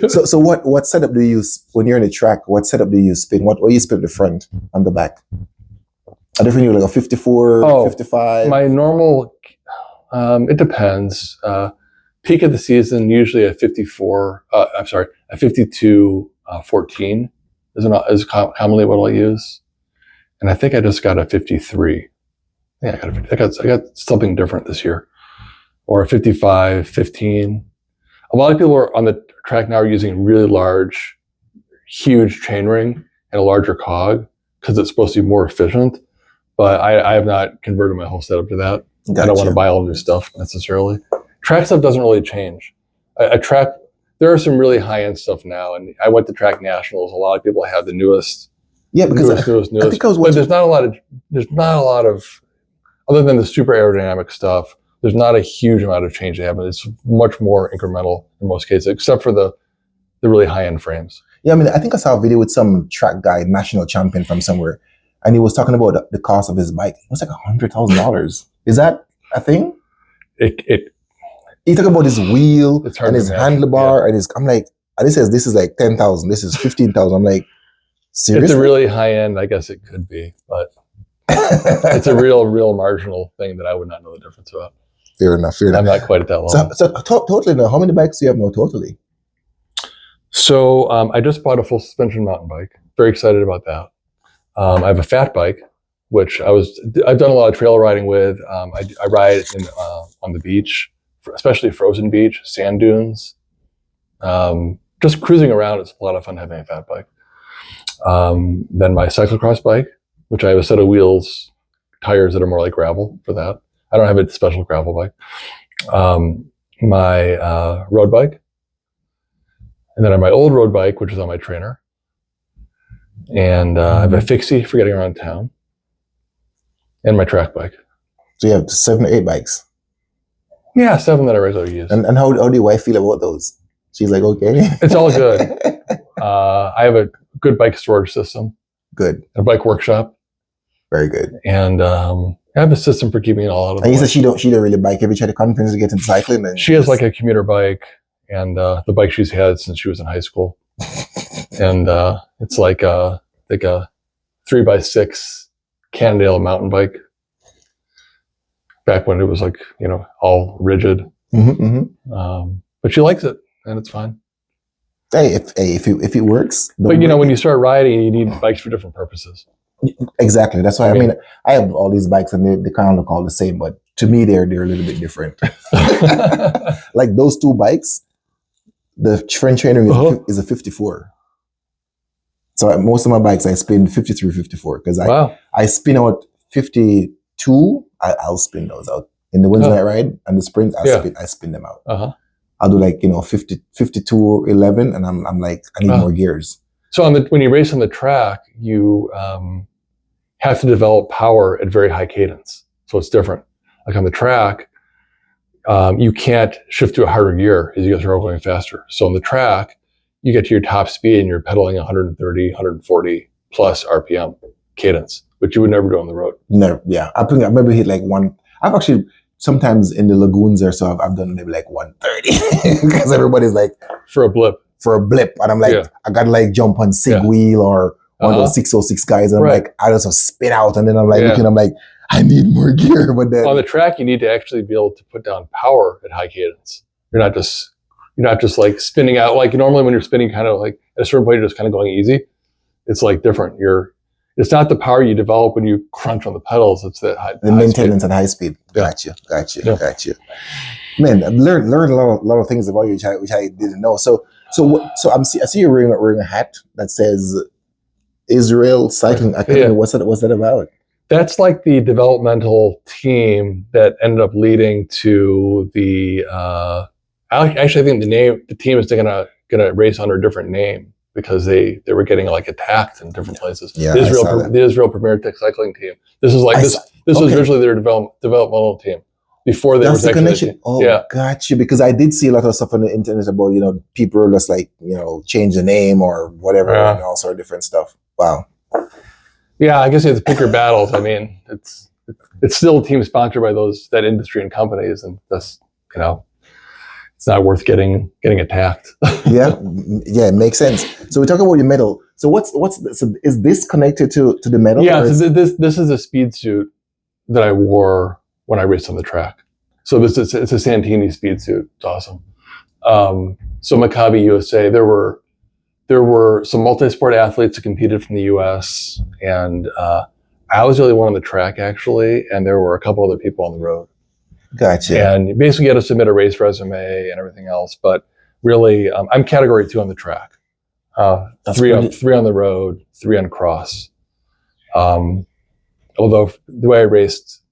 So what setup do you use when you're on the track? What setup do you use spin? What you spin the front and the back? Are different you like a 54, 55? My normal, it depends. Peak of the season, usually a 54, a 52, 14 is commonly what I'll use. And I think I just got a 53. Yeah, I got something different this year. Or a 55, 15. A lot of people are on the track now are using really large, huge chainring and a larger cog because it's supposed to be more efficient. But I have not converted my whole setup to that. Gotcha. I don't want to buy all new stuff necessarily. Track stuff doesn't really change. There are some really high-end stuff now, and I went to Track Nationals. A lot of people have the newest. Yeah, because newest. I think I was watching. But there's not a lot of, other than the super aerodynamic stuff, there's not a huge amount of change that happens. It's much more incremental in most cases, except for the really high-end frames. Yeah, I mean, I think I saw a video with some track guy, national champion from somewhere, and he was talking about the cost of his bike. It was like $100,000. Is that a thing? He talked about his wheel and his handlebar and his. I'm like, and he says this is like 10,000. This is 15,000. I'm like, seriously? It's a really high end. I guess it could be, but it's a real marginal thing that I would not know the difference about. Fair enough. I'm not quite at that level. So totally now, how many bikes do you have now totally? So I just bought a full suspension mountain bike. Very excited about that. I have a fat bike, which I've done a lot of trail riding with. I ride on the beach, especially frozen beach, sand dunes. Just cruising around, it's a lot of fun having a fat bike. Then my cyclocross bike, which I have a set of wheels, tires that are more like gravel for that. I don't have a special gravel bike. My road bike. And then I have my old road bike, which is on my trainer. And I have a fixie for getting around town. And my track bike. So you have 7 or 8 bikes? Yeah, 7 that I regularly use. And how do your wife feel about those? She's like, okay. It's all good. I have a good bike storage system. Good. A bike workshop. Very good. And I have a system for keeping it all out of the way. And you said she don't really bike. Have you tried to convince her to get into cycling? And she has like a commuter bike and the bike she's had since she was in high school. And it's like a 3x6 Cannondale mountain bike. Back when it was like, all rigid. But she likes it and it's fine. Hey, if it works. But when you start riding, you need bikes for different purposes. Exactly. That's why I mean I have all these bikes and they kind of look all the same, but to me they're a little bit different. Like those 2 bikes, the front trainer is a 54. So most of my bikes I spin 53, 54 because I spin out 52. I'll spin those out. in the Wednesday night ride and the sprint, Yeah. I spin them out. Uh-huh. I'll do like, 52-11, and I'm like, I need more gears. So when you race on the track, you have to develop power at very high cadence. So it's different. Like on the track, you can't shift to a harder gear as you go through going faster. So on the track, you get to your top speed and you're pedaling 130, 140 plus RPM cadence, which you would never do on the road. No, yeah. I think I maybe hit like one. I've actually sometimes in the lagoons or so I've done maybe like 130 because everybody's like for a blip, and I'm like, I gotta like jump on Sig Wheel or one of those 606 guys, and I'm like, I just spin out, and then I'm like looking, I'm like, I need more gear. But then on the track, you need to actually be able to put down power at high cadence. You're not just like spinning out like normally when you're spinning, kind of like at a certain point you're just kind of going easy. It's like different. It's not the power you develop when you crunch on the pedals. It's the maintenance at high speed. Got you. Man, I learned a lot of things about you which I didn't know. So I see you're wearing a hat that says Israel Cycling Academy. What's that about? That's like the developmental team that ended up leading to the. Actually, I think the team is gonna race under a different name because they were getting like attacked in different places. Yeah, the Israel Premier Tech Cycling Team. This is like this was originally their developmental team before there was the actually connection. Got you. Because I did see a lot of stuff on the internet about people just like change the name or whatever and all sort of different stuff. Wow. Yeah, I guess you have to pick your battles. I mean, it's still a team sponsored by that industry and companies, and that's it's not worth getting attacked. yeah, it makes sense. So we talk about your medal. So is this connected to the medal? Yeah, this is a speed suit that I wore when I raced on the track. So it's a Santini speed suit. It's awesome. So Maccabiah USA, there were some multi-sport athletes that competed from the U.S. and I was the only one on the track actually, and there were a couple other people on the road. Gotcha. And basically you had to submit a race resume and everything else, but really I'm category 2 on the track. 3 on the road, 3 on cross. Although the way I raced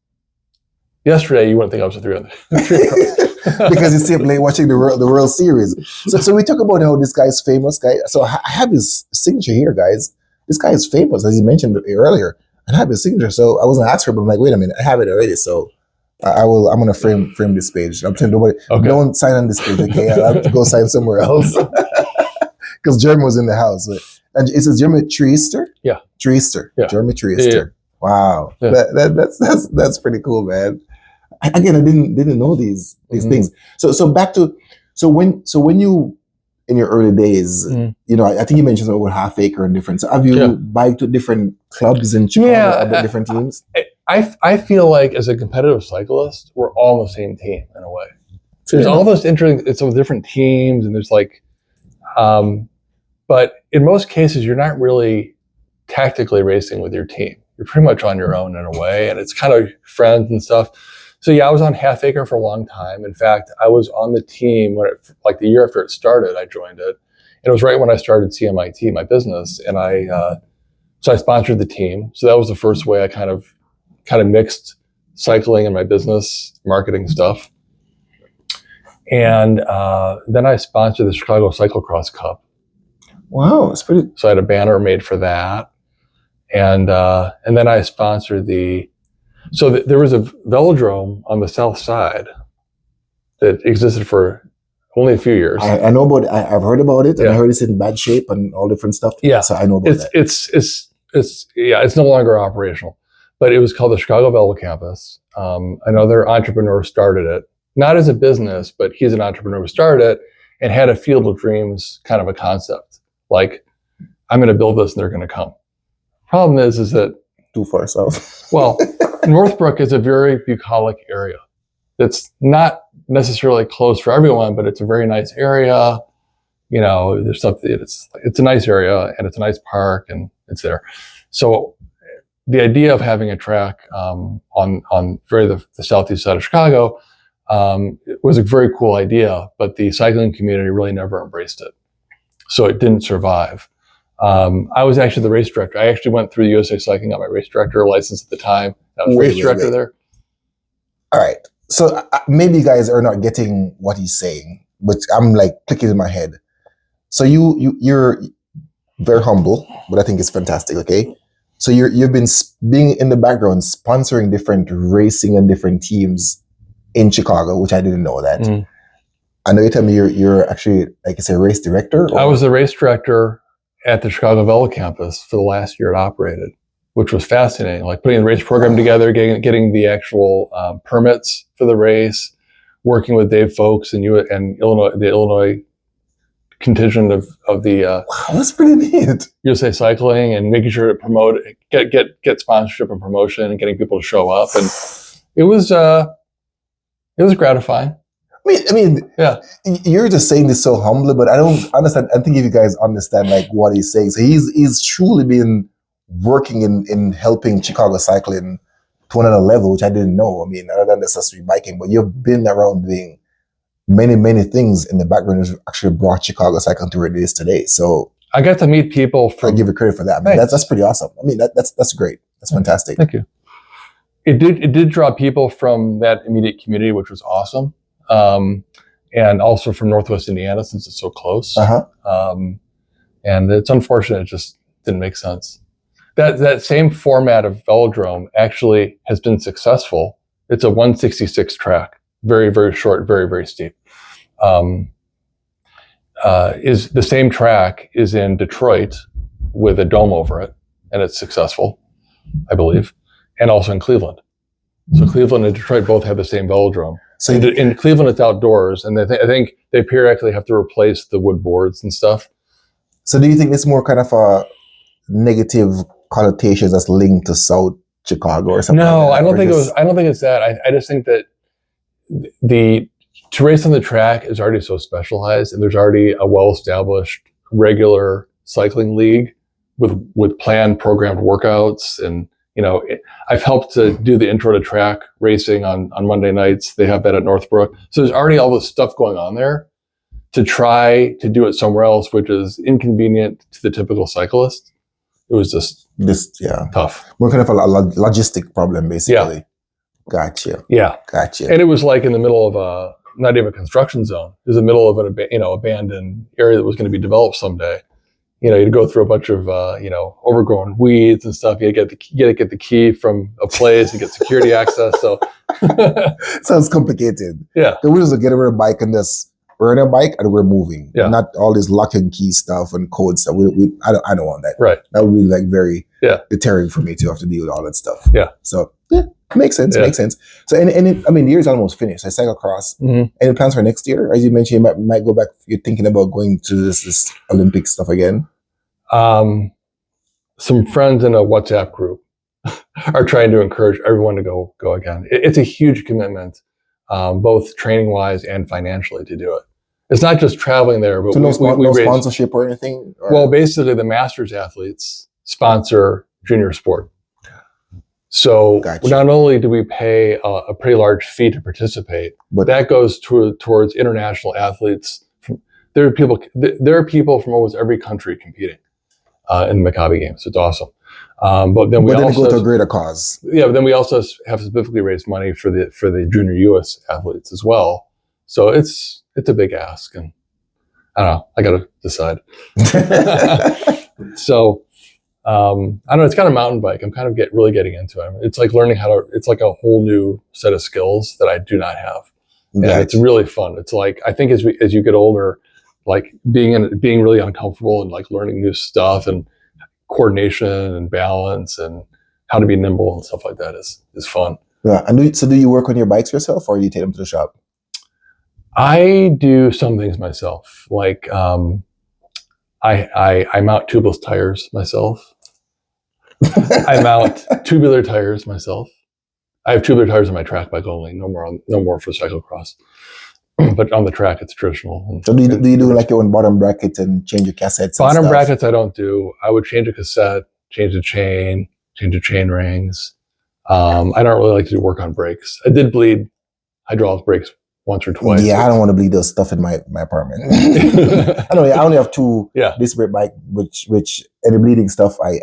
yesterday, you wouldn't think I was a 3 on the because you're simply watching the World Series. So we talk about how this guy's famous guy. So I have his signature here, guys. This guy is famous, as you mentioned earlier. And I have his signature. So I wasn't asked for it, but I'm like, wait a minute, I have it already. So I'm gonna frame this page. I'm telling nobody, don't sign on this page, okay? I'll have to go sign somewhere else. Because Jeremy was in the house. And it says Jeremy Treister? Yeah. Treister. Yeah. Jeremy Treister. Yeah. Wow. Yeah. That's pretty cool, man. Again, I didn't know these things. So back to when you in your early days, I think you mentioned about Half Acre and different. So have you biked to different clubs in Chicago, about different teams? I feel like as a competitive cyclist, we're all on the same team in a way. There's all those some different teams, and there's like, but in most cases, you're not really tactically racing with your team. You're pretty much on your own in a way, and it's kind of friends and stuff. So yeah, I was on Half Acre for a long time. In fact, I was on the team when the year after it started, I joined it. And it was right when I started CMIT, my business, and so I sponsored the team. So that was the first way I kind of mixed cycling and my business marketing stuff. And then I sponsored the Chicago Cyclocross Cup. Wow, that's pretty. So I had a banner made for that, and then I sponsored there was a velodrome on the south side that existed for only a few years. I know about it. I've heard about it, and I heard it's in bad shape and all different stuff. Yeah, so I know about that. It's no longer operational, but it was called the Chicago Velo Campus. Another entrepreneur started it, not as a business, but he's an entrepreneur who started it and had a field of dreams kind of a concept. Like, I'm going to build this and they're going to come. Problem is that too far south. Well, Northbrook is a very bucolic area. It's not necessarily close for everyone, but it's a very nice area. There's something. It's a nice area and it's a nice park and it's there. So the idea of having a track on the southeast side of Chicago was a very cool idea, but the cycling community really never embraced it. So it didn't survive. I was actually the race director. I actually went through the USA Cycling, got my race director license at the time. I was race director there. All right. So maybe you guys are not getting what he's saying, but I'm like clicking in my head. So you're very humble, but I think it's fantastic. Okay, so you've been being in the background, sponsoring different racing and different teams in Chicago, which I didn't know that. Mm. I know you tell me you're actually, like I say, race director. I was the race director at the Chicago Velo campus for the last year it operated, which was fascinating. Like putting the race program together, getting the actual permits for the race, working with Dave Folks and Illinois, the Illinois contingent of the Wow, that's pretty neat. USA Cycling, and making sure to promote, get sponsorship and promotion, and getting people to show up, and it was gratifying. I mean, Yeah. You're just saying this so humbly, but I don't understand. I think if you guys understand like what he's saying, so he's truly been working in helping Chicago cycling to another level, which I didn't know. I mean, other than necessarily biking, but you've been around doing many things in the background that actually brought Chicago cycling to where it is today. So I got to meet people I give you credit for that. I mean, that's pretty awesome. I mean, that's great. That's fantastic. Thank you. It did draw people from that immediate community, which was awesome. And also from Northwest Indiana, since it's so close. And it's unfortunate, it just didn't make sense. That same format of velodrome actually has been successful. It's a 166 track, very, very short, very, very steep. Is the same track is in Detroit with a dome over it, and it's successful, I believe, and also in Cleveland. So Cleveland and Detroit both have the same velodrome. So in Cleveland, it's outdoors, and I think they periodically have to replace the wood boards and stuff. So do you think it's more kind of a negative connotations that's linked to South Chicago or something? No, like that, I don't think it's that. I just think that to race on the track is already so specialized, and there's already a well-established regular cycling league with planned, programmed workouts. And I've helped to do the intro to track racing on Monday nights. They have that at Northbrook. So there's already all this stuff going on there. To try to do it somewhere else, which is inconvenient to the typical cyclist, it was just tough. More kind of a logistic problem, basically. Gotcha. And it was like in the middle of not even a construction zone. It was the middle of an abandoned area that was going to be developed someday. You'd go through a bunch of overgrown weeds and stuff. You get the key from a place and get security access. So sounds complicated. Yeah, we just get a bike and just we're on a bike and we're moving. Yeah, not all this lock and key stuff and code stuff. I don't want that. Right. That would be like very deterring for me to have to deal with all that stuff. Yeah. So makes sense. Makes sense. So and I mean, the year's almost finished. I cyclocross. Mm-hmm. Any plans for next year? As you mentioned, you might go back. You're thinking about going to this Olympic stuff again. Some friends in a WhatsApp group are trying to encourage everyone to go again. It's a huge commitment, both training wise and financially to do it. It's not just traveling there, but so no sponsorship or anything. Well, basically, the Masters athletes sponsor junior sport. So not only do we pay a pretty large fee to participate, but that goes towards international athletes. There are people from almost every country competing in the Maccabiah Games. It's awesome. But then also go to a greater cause. Yeah, but then we also have specifically raised money for the junior U.S. athletes as well. So it's a big ask, and I don't know. I got to decide. So. I don't know. It's kind of mountain bike. I'm kind of really getting into it. It's like learning it's like a whole new set of skills that I do not have. And it's really fun. It's like, I think as you get older, like being really uncomfortable and like learning new stuff and coordination and balance and how to be nimble and stuff like that is fun. Yeah. And do you work on your bikes yourself, or do you take them to the shop? I do some things myself. Like, I mount tubeless tires myself. I mount tubular tires myself. I have tubular tires on my track bike only, no more for cyclocross. But on the track, it's traditional. So do you do like your own bottom bracket and change your cassettes? Bottom brackets, I don't do. I would change a cassette, change the chain rings. I don't really like to do work on brakes. I did bleed hydraulic brakes once or twice. Yeah, I don't want to bleed those stuff in my apartment. I only have two disc brake bike, which any bleeding stuff, I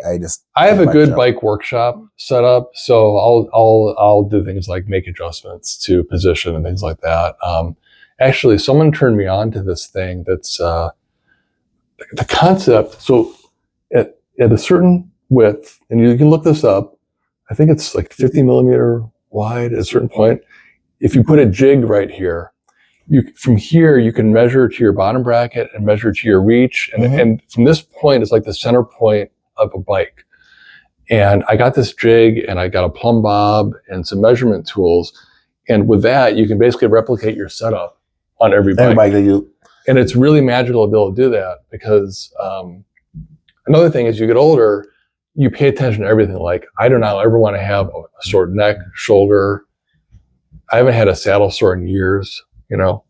have a good bike workshop set up, so I'll do things like make adjustments to position and things like that. Actually, someone turned me on to this thing that's the concept. So at a certain width, and you can look this up, I think it's like 50 millimeter wide at a certain point. If you put a jig right here, from here you can measure to your bottom bracket and measure to your reach, and from this point is like the center point of a bike. And I got this jig, and I got a plumb bob and some measurement tools, and with that you can basically replicate your setup on every bike that you. And it's really magical to be able to do that, because another thing is, you get older, you pay attention to everything. Like, I do not ever want to have a sore neck, shoulder. I haven't had a saddle sore in years.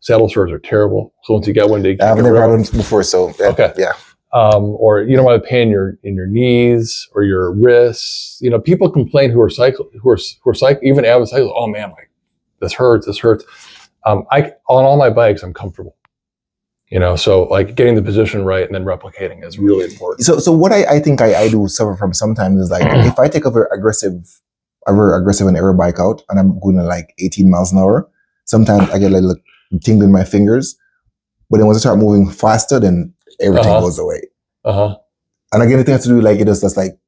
Saddle sores are terrible. So once you get one, I've never had one before. So okay, yeah. Or you don't want to pain in your knees or your wrists. People complain who are even avid cyclists. Oh man, this hurts. On all my bikes, I'm comfortable. So like getting the position right and then replicating is really important. So what I think I do suffer from sometimes is like, if I take a very aggressive and aero bike out and I'm going at like 18 miles an hour, sometimes I get like tingle in my fingers. But then once I start moving faster, then everything goes away. And again, it has to do like it is just like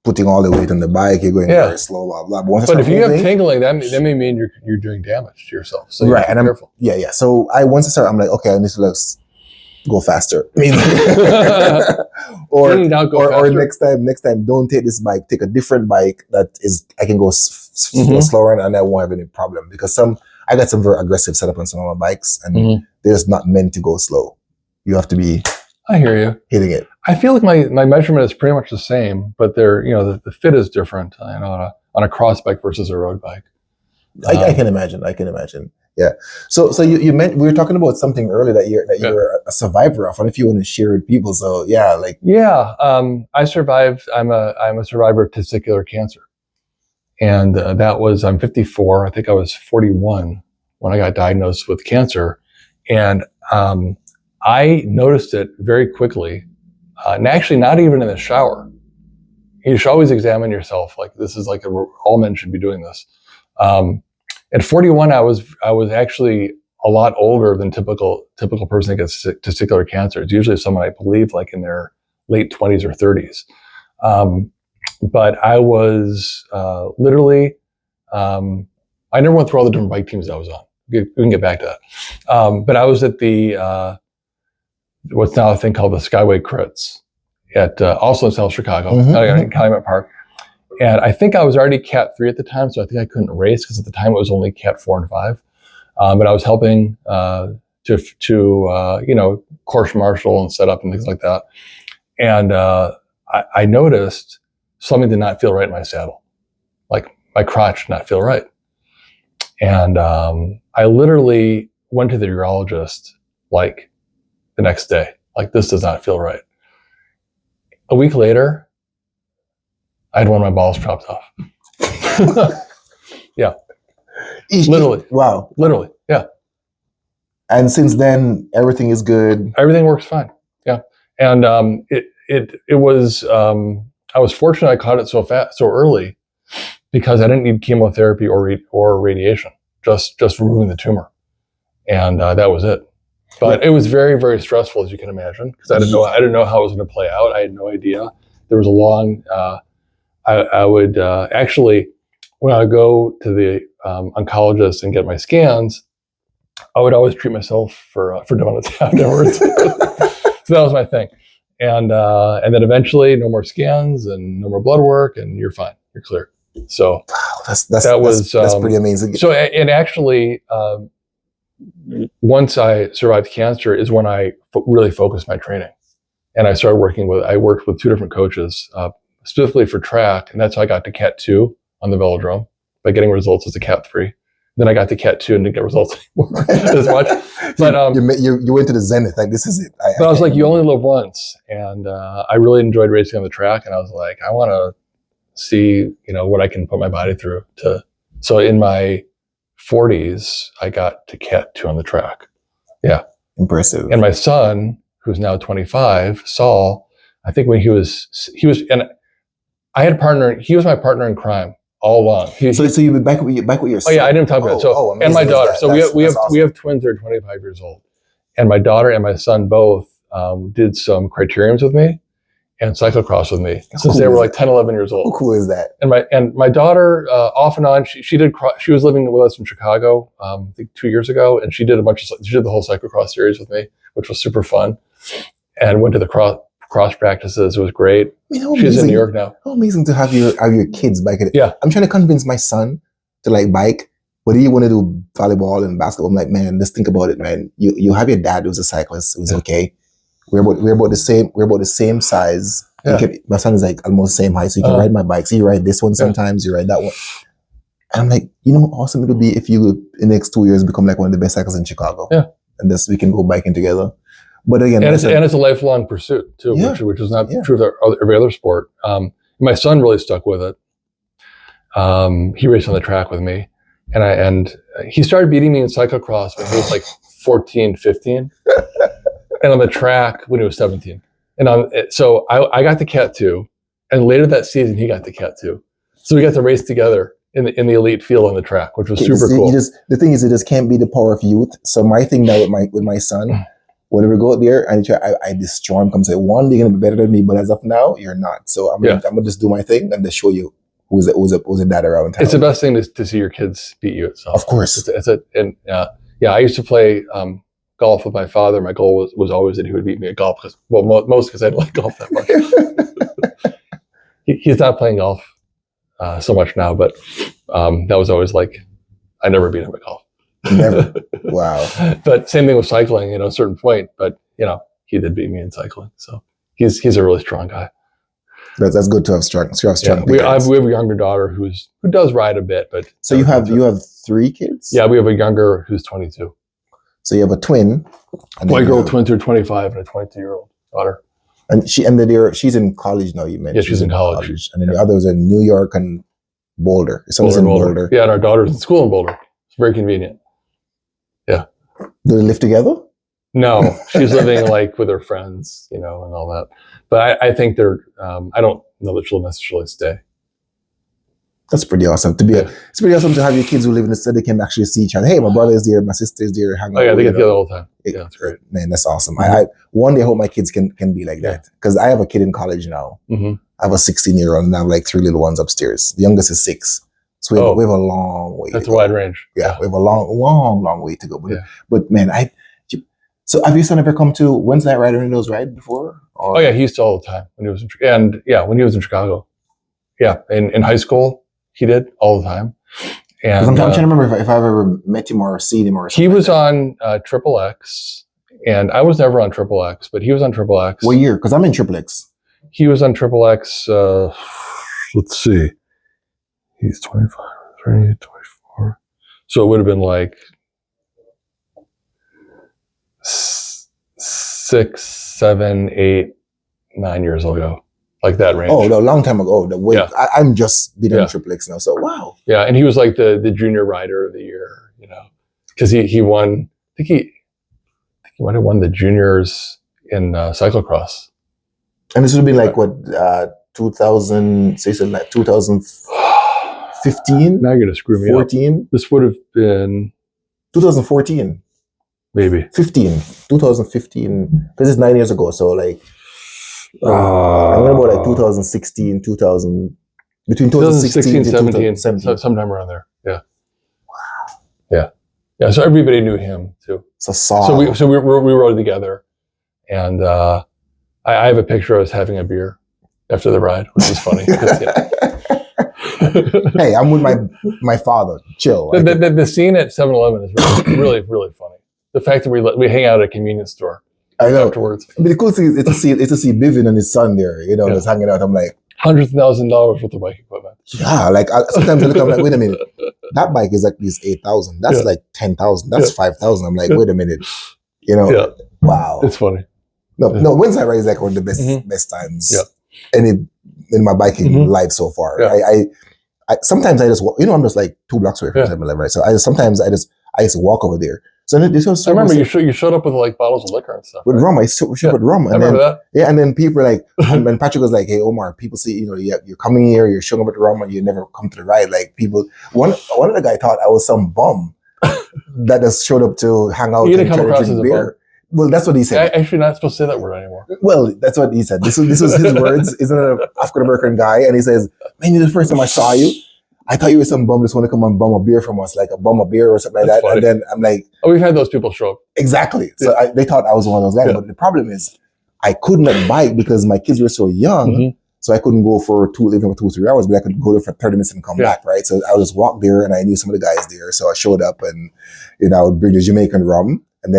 putting all the weight on the bike. You're going very slow, blah blah. But if you have tingling, that may mean you're doing damage to yourself. So right, and careful. Yeah. So once I start, I'm like, okay, I need to go faster. or next time, don't take this bike. Take a different bike I can go slower and I won't have any problem, because I got some very aggressive setup on some of my bikes, and they're just not meant to go slow. You have to be. I hear you. Hitting it. I feel like my measurement is pretty much the same, but they're the fit is different. On a cross bike versus a road bike. I can imagine. Yeah. So you meant, we were talking about something earlier that you're a survivor of, and if you want to share with people. So I survived. I'm a survivor of testicular cancer, and I'm 54. I think I was 41 when I got diagnosed with cancer, and I noticed it very quickly, and actually not even in the shower. You should always examine yourself. Like, this is like all men should be doing this. At 41, I was actually a lot older than typical person that gets testicular cancer. It's usually someone, I believe, like in their late 20s or 30s. But I was literally, I never went through all the different bike teams I was on. We can get back to that. But I was at the what's now a thing called the Skyway Crits at also in South Chicago, in Calumet Park. And I think I was already Cat 3 at the time, so I think I couldn't race, because at the time it was only Cat 4 and 5. But I was helping to course marshal and set up and things like that. And I noticed something did not feel right in my saddle. Like, my crotch did not feel right. And I literally went to the urologist like the next day. Like, this does not feel right. A week later, I had one of my balls chopped off. Yeah. Literally. Wow. Literally. Yeah. And since then, everything is good. Everything works fine. Yeah. And it was, I was fortunate I caught it so early, because I didn't need chemotherapy or radiation, just removing the tumor. And that was it. But it was very, very stressful, as you can imagine, because I didn't know how it was going to play out. I had no idea. There was a long, I would actually, when I would go to the oncologist and get my scans, I would always treat myself for donuts afterwards. So that was my thing. And then eventually, no more scans and no more blood work, and you're fine. You're clear. So that's pretty amazing. So, and actually, once I survived cancer is when I really focused my training, and I worked with two different coaches, specifically for track, and that's how I got to Cat 2 on the velodrome by getting results as a Cat 3. Then I got to Cat 2 and didn't get results anymore as much. But you went to the zenith, like, this is it. But I was like, you only live once, and I really enjoyed racing on the track, and I was like, I want to see what I can put my body through. So in my 40s, I got to Cat 2 on the track. Yeah. Impressive. And my son, who's now 25, Saul, I think when he was, and I had a partner, he was my partner in crime all along. So you were back with your son. Oh yeah, I didn't talk about it. So, and my daughter. So we have twins that are 25 years old. And my daughter and my son both did some criteriums with me and cyclocross with me since they were like 10, 11 years old. How cool is that? And my daughter, off and on, she was living with us in Chicago, I think 2 years ago, and she did the whole cyclocross series with me, which was super fun, and went to the cross practices. It was great. She's in New York now. How amazing to have your kids bike. Yeah. I'm trying to convince my son to like bike, but he want to do volleyball and basketball. I'm like, man, just think about it, man. You have your dad who's a cyclist. It was okay. We're about the same size. Yeah. My son is like almost the same height, so you can ride my bike. So you ride this one sometimes, you ride that one. And I'm like, you know how awesome it would be if you would, in the next 2 years, become like one of the best cyclists in Chicago. Yeah. And this we can go biking together. But again, and it's a lifelong pursuit too, which is not true of every other sport. My son really stuck with it. He raced on the track with me, and he started beating me in cyclocross when he was like 14, 15. And on the track when he was 17. And so I got the Cat 2, and later that season he got the Cat 2. So we got to race together in the elite field on the track, which was super cool. The thing is, it just can't be the power of youth. So my thing now with my son, whenever we go out there, I destroy him. Come say, one day you're gonna be better than me, but as of now, you're not. So I'm gonna just do my thing and just show you who's a dad around town. It's the best thing to see your kids beat you. Itself. Of course. I used to play golf with my father. My goal was always that he would beat me at golf because I didn't like golf that much. He's not playing golf so much now, but that was always like, I never beat him at golf. Never. Wow. But same thing with cycling, at a certain point, but he did beat me in cycling. So he's a really strong guy. That's good to have strong. We have a younger daughter who does ride a bit, but so you have 3 kids? Yeah, we have a younger who's 22. So you have a twin. My girl twins are 25 and a 22-year-old daughter. And she's in college now, you mentioned. Yeah, she's in college. And then the others are in New York and Boulder. Someone's in Boulder. Yeah, and our daughter's in school in Boulder. It's very convenient. Yeah. Do they live together? No, she's living like with her friends, and all that. But I think I don't know that she'll necessarily stay. That's pretty awesome. It's pretty awesome to have your kids who live in the city can actually see each other. Hey, my brother is there, my sister is there, hang out. Oh yeah, they get together all the time. Yeah, that's great. Man, that's awesome. I one day I hope my kids can be like that, because I have a kid in college now. Mm-hmm. I have a 16-year-old and I have like 3 little ones upstairs. The youngest is 6, so we have a long way. That's a wide range. Yeah, we have a long way to go. But man, so have your son ever come to Wednesday Night Ride or any of those rides before? Oh yeah, he used to all the time when he was in Chicago. Yeah, in high school. He did all the time. And I'm trying to remember if I've ever met him or seen him or something. He was on Triple X, and I was never on Triple X, but he was on Triple X. What year? Because I'm in Triple X. He was on Triple X, let's see. He's 25, 30, 24. So it would have been like 6, 7, 8, 9 years ago. Like that range. Oh, a long time ago. I'm just been on Triple X now, so wow. Yeah, and he was like the junior rider of the year, because he won. I think he might have won the juniors in cyclocross. And this would be like what 2000? Say something like 2015. Now you're gonna screw me 14? Up. This would have been 2014. Maybe 2015. Because it's 9 years ago, so like. I remember like 2016, between 2016 and 17. Sometime around there. Yeah. Wow. Yeah. So everybody knew him too. So we rode together, and I have a picture of us having a beer after the ride, which was funny. Hey, I'm with my father. Chill. The scene at 7-Eleven is really, really funny. The fact that we hang out at a convenience store. I know. Afterwards. But the cool thing is to see Bivin and his son there, just hanging out. I'm like, $100,000 worth of bike equipment. Yeah, like sometimes I look, I'm like, wait a minute, that bike is like this 8,000. That's like 10,000. That's 5,000. I'm like, wait a minute, wow, it's funny. No, Wednesday Ride is like one of the best times in my biking life so far. Yeah. sometimes I just walk, I'm just like 2 blocks away from 7-Eleven, right? So sometimes I just walk over there. So this was I remember you showed up with like bottles of liquor and stuff. With rum, I showed up with rum. And I remember that. Yeah, and then people were like, and Patrick was like, hey, Omar, people see, you're coming here, you're showing up with rum, and you never come to the ride. Like people, one of the guy thought I was some bum that just showed up to hang out and try to drink beer. Well, that's what he said. I'm actually not supposed to say that word anymore. Well, that's what he said. This was his words. He's an African-American guy, and he says, man, the first time I saw you, I thought you were some bum just want to come and bum a beer from us, like a bum a beer or something like that. Funny. And then I'm like... Oh, we've had those people show up. Exactly. So they thought I was one of those guys. But the problem is I could not bike because my kids were so young. So I couldn't go for 2 or 3 hours, but I could go there for 30 minutes and come back, right? So I would just walk there, and I knew some of the guys there. So I showed up, and I would bring the Jamaican rum. And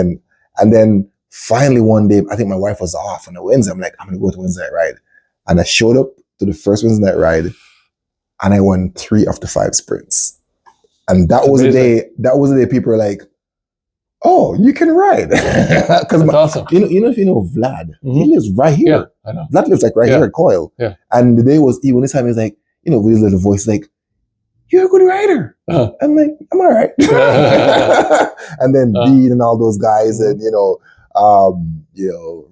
then finally one day, I think my wife was off on a Wednesday. I'm like, I'm going to go to Wednesday night ride. And I showed up to the first Wednesday night ride, and I won 3 of the 5 sprints. And that was the day people were like, oh, you can ride. Because awesome. If you know Vlad, he lives right here. Yeah, I know. Vlad lives like right here at Coil. Yeah. And the day was, even this time, he's like, with his little voice, like, you're a good rider. I'm like, I'm all right. And then Dean and all those guys, and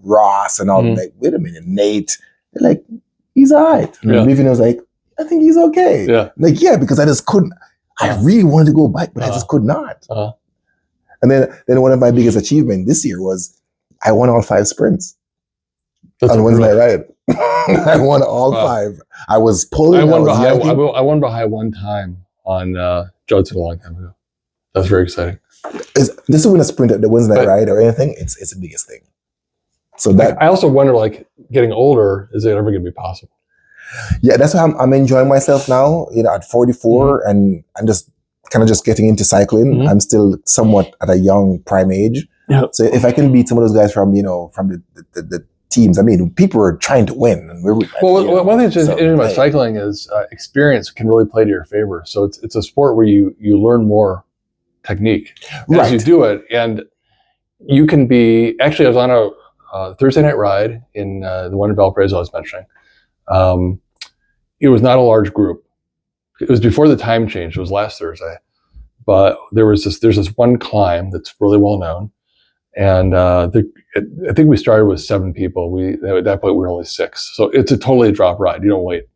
Ross and all, like, wait a minute, Nate. They're like, he's all right. And Vivian was like, I think he's okay. Yeah. Like, because I just couldn't. I really wanted to go bike, but I just could not. And then one of my biggest achievements this year was I won all 5 sprints on Wednesday night ride. I won all 5. I was pulling. I won Baha'i one time on Judson a long time ago. That's very exciting. This is when a sprint at the Wednesday night ride or anything. It's the biggest thing. So that I also wonder, like, getting older, is it ever going to be possible? Yeah, that's why I'm enjoying myself now. At 44, and I'm just kind of just getting into cycling. I'm still somewhat at a young prime age. Yeah. So if I can beat some of those guys from the teams, I mean, people are trying to win. And one thing that's interesting about cycling is experience can really play to your favor. So it's a sport where you learn more technique as you do it, and you can be. Actually, I was on a Thursday night ride in the one in Valparaiso I was mentioning. It was not a large group. It was before the time change. It was last Thursday, but there's this one climb that's really well known, and I think we started with 7 people. At that point we were only 6, so it's a totally drop ride. You don't wait,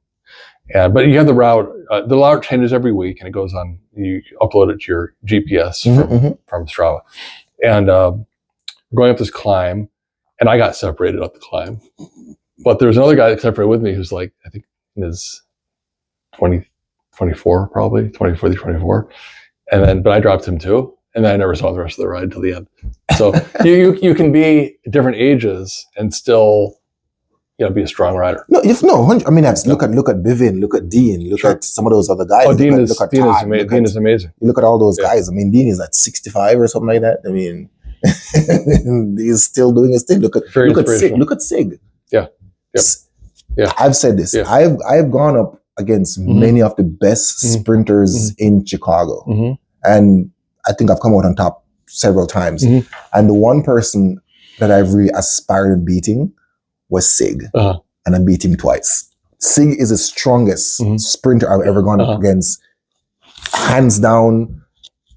but you have the route. The route changes every week, and it goes on. You upload it to your GPS from Strava, and going up this climb, and I got separated up the climb. But there was another guy that separated with me who's like, I think in his 24, probably 24, 24. But I dropped him too. And then I never saw the rest of the ride until the end. So you can be different ages and still, be a strong rider. I mean, look at Vivian, look at Dean, look at some of those other guys. Oh, Dean is amazing. You look at all those guys. I mean, Dean is at 65 or something like that. I mean, he's still doing his thing. Look at Sig. Yeah. Yep. Yeah. I've said this. Yeah. I've gone up against many of the best sprinters in Chicago. And I think I've come out on top several times. And the one person that I've really aspired to beating was Sig. And I beat him twice. Sig is the strongest sprinter I've ever gone up against. Hands down,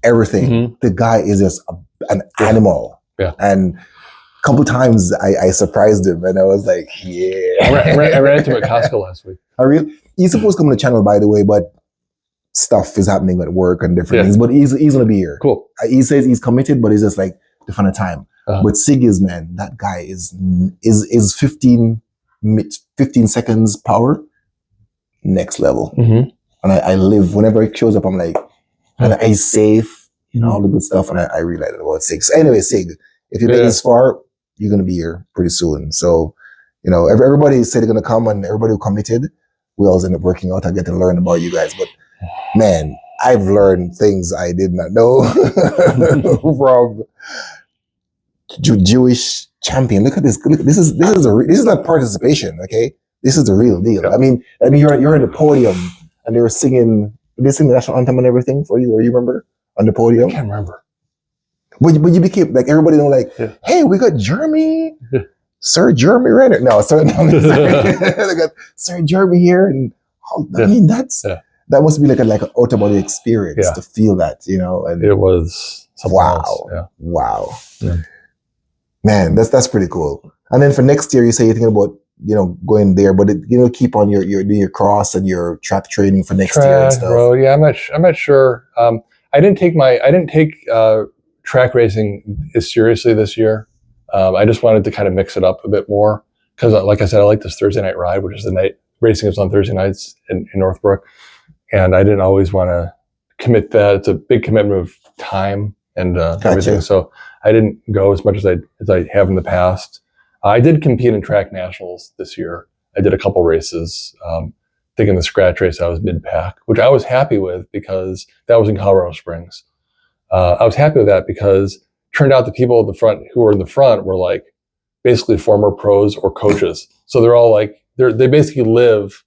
everything. The guy is just an animal. Yeah. And a couple times I surprised him, and I was like, yeah. I ran into him at Costco last week. He's supposed to come to the channel, by the way, but stuff is happening at work and different things. But he's going to be here. Cool. He says he's committed, but he's just like, to find a time. But Sig is, man, that guy is 15 seconds power, next level. And I live, whenever he shows up, I'm like, and he's safe, all the good stuff. And I really like it about Sig. So anyway, Sig, if you make this far, you're going to be here pretty soon. So, everybody said they're going to come, and everybody who committed, we always end up working out. I get to learn about you guys. But man, I've learned things I did not know from Jewish champion. Look at this. This is not participation. Okay. This is the real deal. I mean, you're in the podium and they were singing, they sing the national anthem and everything for you. Or you remember on the podium? I can't remember. But you became like, everybody know, like, hey, we got Jeremy, Sir Jeremy Renner. No, sorry, they got Sir Jeremy here, and I mean that's that must be like an out of body experience Yeah. to feel that, you know. And It was something else. Yeah. wow, Yeah. man, that's pretty cool. And then for next year, you say you're thinking about, you know, going there, but keep on your cross and your track training for next year and stuff. Road, yeah, I'm not sure. I didn't take track racing as seriously this year. I just wanted to kind of mix it up a bit more because, like I said, I like this Thursday night ride, which is the night racing is on Thursday nights in Northbrook, and I didn't always want to commit that. It's a big commitment of time and everything, so I didn't go as much as I have in the past. I did compete in track nationals this year. I did a couple races. I think in the scratch race I was mid-pack, which I was happy with because that was in Colorado Springs. I was happy with that because it turned out the people at the front who were in the front were like basically former pros or coaches. So they're all like they basically live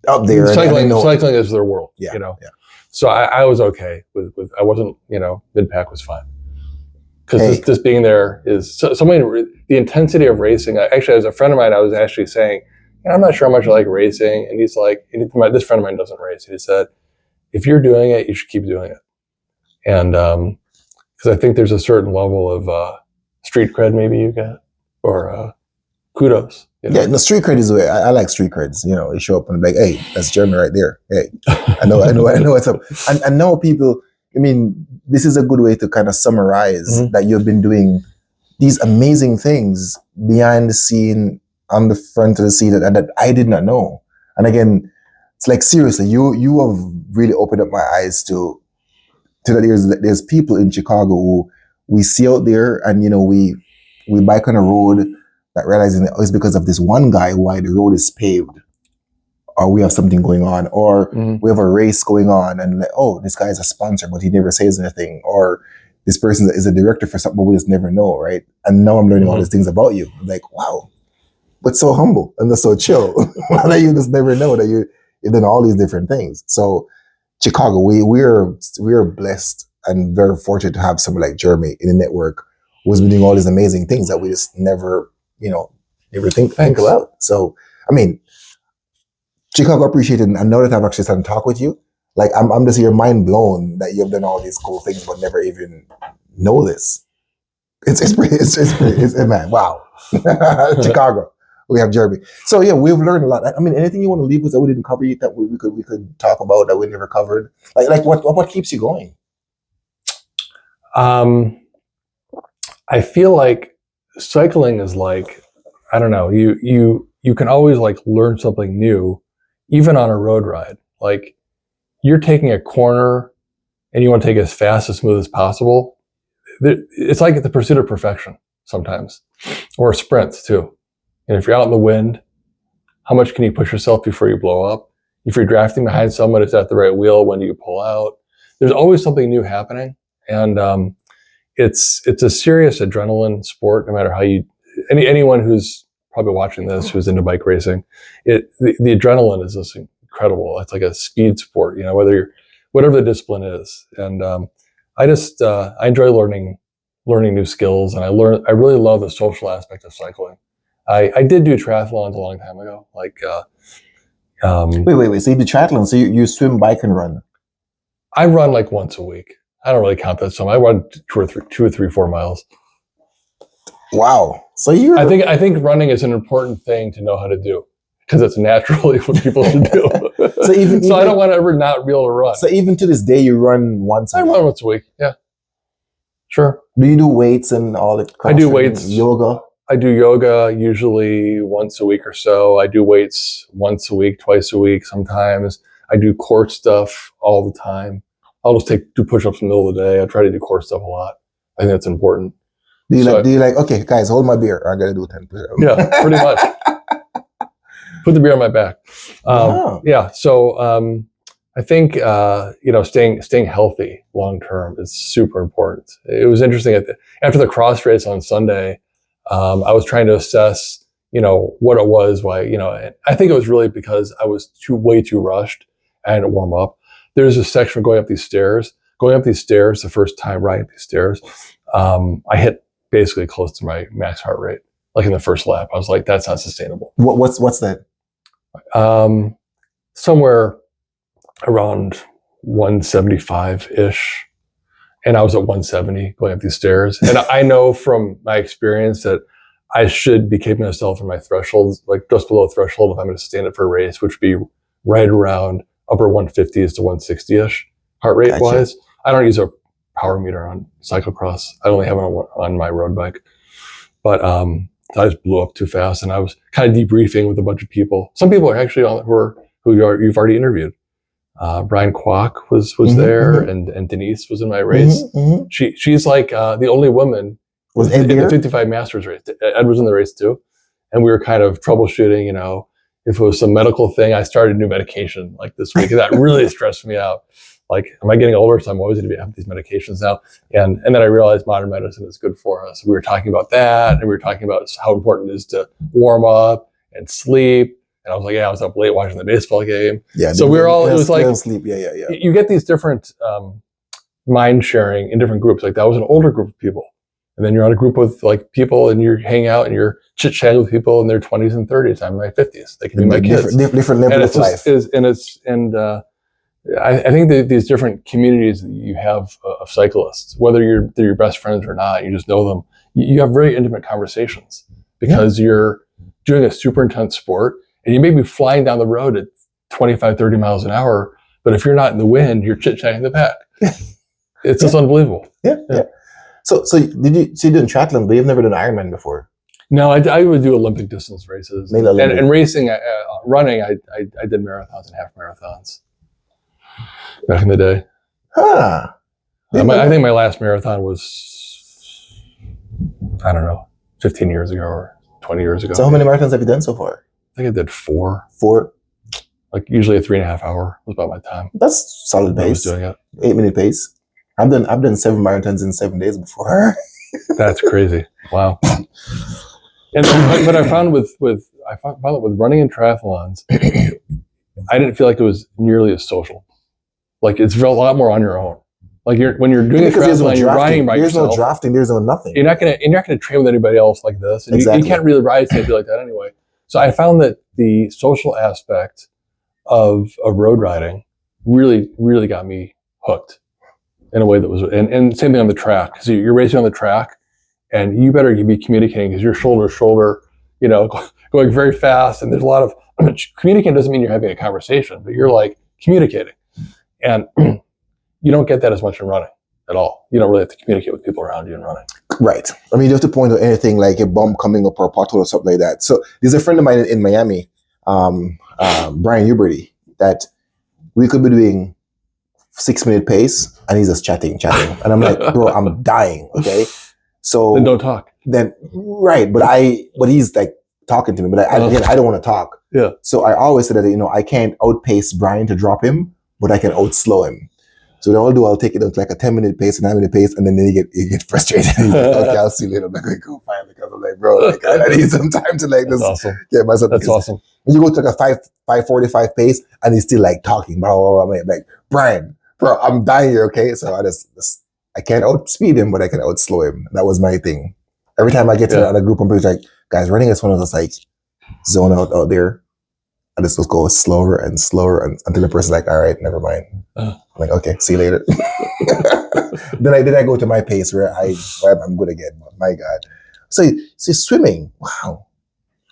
out there. Cycling is their world. Yeah, you know. Yeah. So I was okay with I wasn't, you know, mid-pack was fine. Because this being there is the intensity of racing. Actually, as a friend of mine, I was actually saying, I'm not sure how much I like racing. And he's like, this friend of mine doesn't race. And he said, if you're doing it, you should keep doing it. And because I think there's a certain level of street cred maybe you get, or kudos. You know? Yeah, the street cred is the way I like street creds. You know, you show up and be like, hey, that's Jeremy right there. Hey, I know what's up. And now people, I mean, this is a good way to kind of summarize that you've been doing these amazing things behind the scene, on the front of the scene that I did not know. And again, it's like, seriously, you have really opened up my eyes to that there's people in Chicago who we see out there, and, you know, we bike on a road that realizing that it's because of this one guy why the road is paved, or we have something going on, or we have a race going on, and like, oh, this guy is a sponsor, but he never says anything, or this person is a director for something, but we just never know, right? And now I'm learning all these things about you. I'm like, wow, but so humble and so chill that you just never know that you've done all these different things. So Chicago, we are blessed and very fortunate to have someone like Jeremy in the network who's been doing all these amazing things that we just never, you know, think about. So, I mean, Chicago appreciated, and now that I've actually started to talk with you, like I'm just here mind blown that you've done all these cool things but never even know this. It's pretty, man, wow. Chicago. We have Jeremy. So yeah, we've learned a lot. I mean, anything you want to leave us that we didn't cover yet that we could talk about that we never covered? Like what keeps you going? I feel like cycling is like, I don't know, you can always like learn something new, even on a road ride. Like you're taking a corner and you want to take it as fast, as smooth as possible. It's like the pursuit of perfection sometimes, or sprints too. And if you're out in the wind, how much can you push yourself before you blow up? If you're drafting behind someone, it's at the right wheel. When do you pull out? There's always something new happening. And it's a serious adrenaline sport, no matter how anyone who's probably watching this, who's into bike racing, the adrenaline is just incredible. It's like a speed sport, you know, whatever the discipline is. And I enjoy learning new skills, and I really love the social aspect of cycling. I did do triathlons a long time ago. Like, wait. So you do triathlon? So you swim, bike, and run? I run like once a week. I don't really count that. So I run 2 or 3, 4 miles. Wow. So I think running is an important thing to know how to do, because it's naturally what people should do. So I don't want to ever not be able to run. So even to this day, you run once a week? I run once a week. Yeah. Sure. Do you do weights and all the? I do weights. Yoga. I do yoga usually once a week or so. I do weights once a week, twice a week sometimes. I do core stuff all the time. I'll just do push-ups in the middle of the day. I try to do core stuff a lot. I think that's important. Do you like, okay, guys, hold my beer. I got to do 10 push-ups. Yeah, pretty much. Put the beer on my back. Yeah. So I think, staying healthy long-term is super important. It was interesting after the cross race on Sunday, I was trying to assess, what it was, why, I think it was really because I was way too rushed. I had to warm up. There's a section going up these stairs. Going up these stairs, the first time riding up these stairs, I hit basically close to my max heart rate, like in the first lap. I was like, that's not sustainable. What's that? Somewhere around 175-ish. And I was at 170 going up these stairs. And I know from my experience that I should be keeping myself in my thresholds, like just below threshold if I'm going to stand it for a race, which would be right around upper 150s to 160-ish heart rate Gotcha. wise. I don't use a power meter on cyclocross. I only have it on my road bike. But I just blew up too fast, and I was kind of debriefing with a bunch of people. Some people are actually on who you've already interviewed. Brian Kwok was there, and Denise was in my race. She's like the only woman Was in Ed the there? 55 Masters race. Ed was in the race too, and we were kind of troubleshooting. You know, if it was some medical thing, I started new medication like this week, and that really stressed me out. Like, am I getting older? So I'm always going to have these medications now. And then I realized modern medicine is good for us. We were talking about that, and we were talking about how important it is to warm up and sleep. And I was like, yeah, I was up late watching the baseball game. Yeah. So we were all, it was like, sleep. Yeah. you get these different mind sharing in different groups. Like that was an older group of people. And then you're on a group with like people and you're hanging out and you're chit chatting with people in their 20s and 30s. I'm in my 50s. They can be my kids. Different level of life. I think that these different communities that you have of cyclists, whether they're your best friends or not, you just know them. You have very intimate conversations because you're doing a super intense sport, and you may be flying down the road at 25, 30 miles an hour, but if you're not in the wind, you're chit-chatting in the back. It's just unbelievable. Yeah. So you doing triathlon, but you've never done Ironman before? No, I would do Olympic distance races. And racing, running, I did marathons and half marathons back in the day. Huh. I think my last marathon was, I don't know, 15 years ago or 20 years ago. So how many marathons have you done so far? I think I did 4. 4? Like usually a 3.5 hour was about my time. That's solid pace. I was doing it. 8-minute pace. I've done 7 marathons in 7 days before. That's crazy. Wow. And but I found with running and triathlons, I didn't feel like it was nearly as social. Like it's a lot more on your own. Like when you're doing a triathlon, you're riding by yourself. There's no drafting. There's no nothing. You're not gonna train with anybody else like this, and exactly. you can't really ride safely like that anyway. So I found that the social aspect of road riding really, really got me hooked in a way that was, and same thing on the track. So you're racing on the track, and you better be communicating because you're shoulder to shoulder, going very fast. And there's a lot of communicating doesn't mean you're having a conversation, but you're like communicating, and you don't get that as much in running at all. You don't really have to communicate with people around you in running. Right. I mean, you have to point out anything like a bump coming up or a pothole or something like that. So there's a friend of mine in Miami, Brian Uberty, that we could be doing 6-minute pace and he's just chatting. And I'm like, bro, I'm dying. Okay. So then don't talk. Right. But he's like talking to me, but I don't want to talk. Yeah. So I always say that, I can't outpace Brian to drop him, but I can outslow him. So what I'll take it out like a 10-minute pace, a 9-minute pace, and then you get frustrated. He's like, okay, I'll see you later. I'm like, go fine. Because I'm like, bro, like, I need some time to like this. Awesome. Get myself. That's awesome. When you go to like a 5:45 pace, and he's still like talking, blah, blah, blah. I'm like, Brian, bro, I'm dying here, okay? So I can't outspeed him, but I can outslow him. That was my thing. Every time I get to another group, I'm like, guys, running this one was just like zone out there. I just go slower and slower until the person's like, all right, never mind. I'm like, okay, see you later. Then I go to my pace where I'm good again. My God. So swimming, wow.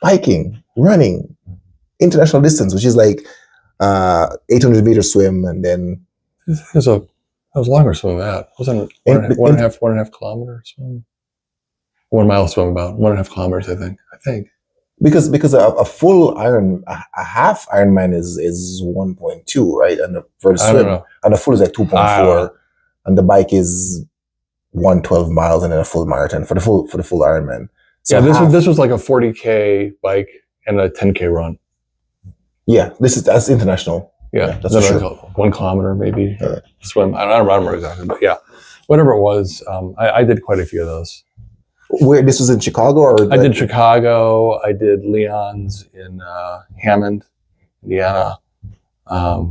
Biking, running, international distance, which is like 800 meter swim, and then it was longer swim than that. Wasn't it one and a half kilometer swim? 1 mile swim, about 1.5 kilometers, I think. Because a full Iron, a half Ironman is 1.2, right? And for the swim, and the full is like 2.4, and the bike is 112 miles, and then a full marathon for the full Ironman. So this was like a 40K bike and a 10K run. Yeah, that's international. Yeah, that's for sure. 1 kilometer maybe swim. I don't remember exactly, but yeah, whatever it was, I did quite a few of those. Where this was in Chicago, or I did Chicago. I did Leon's in Hammond, Indiana. I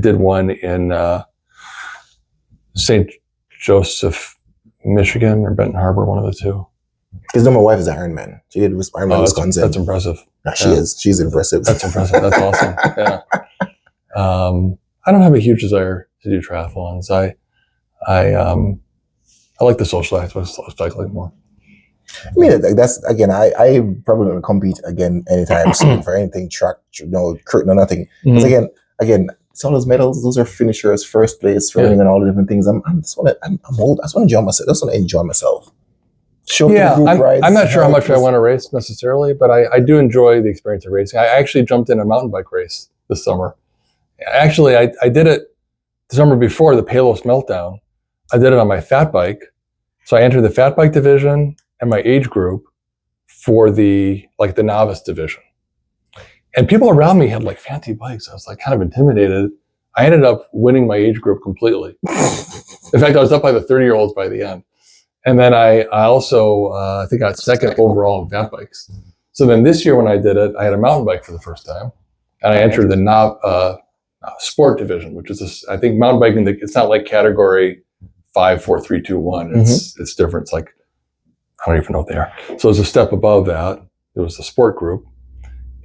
did one in St. Joseph, Michigan, or Benton Harbor, one of the two. Because my wife is an Ironman. She did Ironman Wisconsin. That's impressive. She is. She's impressive. That's impressive. That's awesome. Yeah. I don't have a huge desire to do triathlons. I like the social aspect of cycling more. I mean, like, that's again. I probably don't compete again anytime soon for anything track, crit, no nothing. Because again, some of those medals, those are finishers, first place, running, and all the different things. I'm old. I just want to enjoy myself. I just want to enjoy myself. Show up to the group rides. I'm not sure how much I want to race necessarily, but I do enjoy the experience of racing. I actually jumped in a mountain bike race this summer. Actually, I did it the summer before the Palos meltdown. I did it on my fat bike. So I entered the fat bike division and my age group for the novice division. And people around me had like fancy bikes. I was like kind of intimidated. I ended up winning my age group completely. In fact, I was up by the 30-year-olds by the end. And then I also, I think, got second overall in fat bikes. So then this year when I did it, I had a mountain bike for the first time. And I entered the sport division, which is, I think, mountain biking, it's not like category 5, 4, 3, 2, 1. It's different. It's like, I don't even know what they are. So it's a step above that. It was the sport group.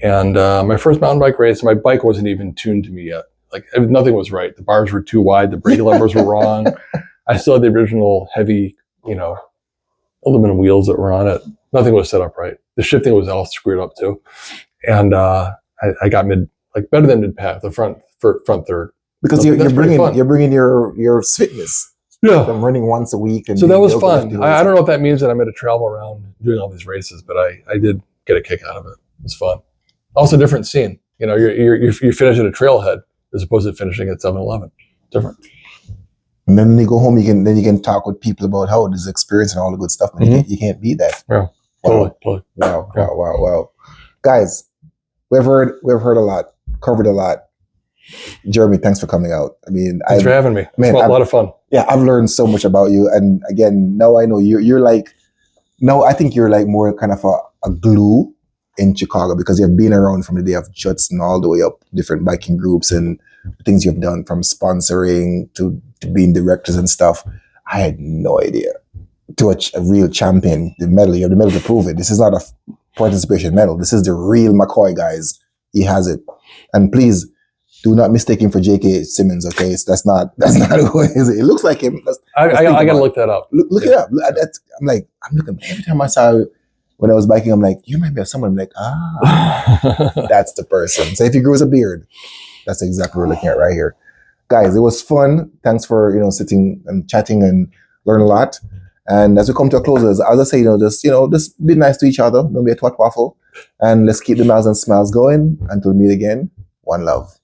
And my first mountain bike race, my bike wasn't even tuned to me yet. Like, nothing was right. The bars were too wide. The brake levers were wrong. I still had the original heavy, aluminum wheels that were on it. Nothing was set up right. The shifting was all screwed up too. And I got better than mid pack, the front third. Because you're bringing your fitness. Yeah. From running once a week. And so that was fun. I don't know if that means that I'm going to travel around doing all these races, but I did get a kick out of it. It was fun. Also, different scene. You finish at a trailhead as opposed to finishing at 7-Eleven. Different. And then when you go home, you can talk with people about how this experience and all the good stuff. Man, you can't beat that. Yeah, wow. Totally. Wow. Guys, we've heard a lot, covered a lot. Jeremy, thanks for coming out. I mean, thanks for having me. It's a lot of fun. Yeah, I've learned so much about you. And again, now I know you're like, no, I think you're like more kind of a glue in Chicago because you've been around from the day of Judson all the way up different biking groups and things you've done from sponsoring to being directors and stuff. I had no idea. To a real champion, you have the medal to prove it. This is not a participation medal. This is the real McCoy, guys. He has it. And please, do not mistake him for J.K. Simmons, okay? That's not who it is. It looks like him. I got to look that up. Look it up. I'm looking, every time I saw when I was biking, I'm like, you might be someone. I'm like, that's the person. So if he grows a beard, that's exactly what we're looking at right here. Guys, it was fun. Thanks for, sitting and chatting and learn a lot. And as we come to a close, as I say, just be nice to each other. Don't be a twat waffle. And let's keep the miles and smiles going. Until we meet again, one love.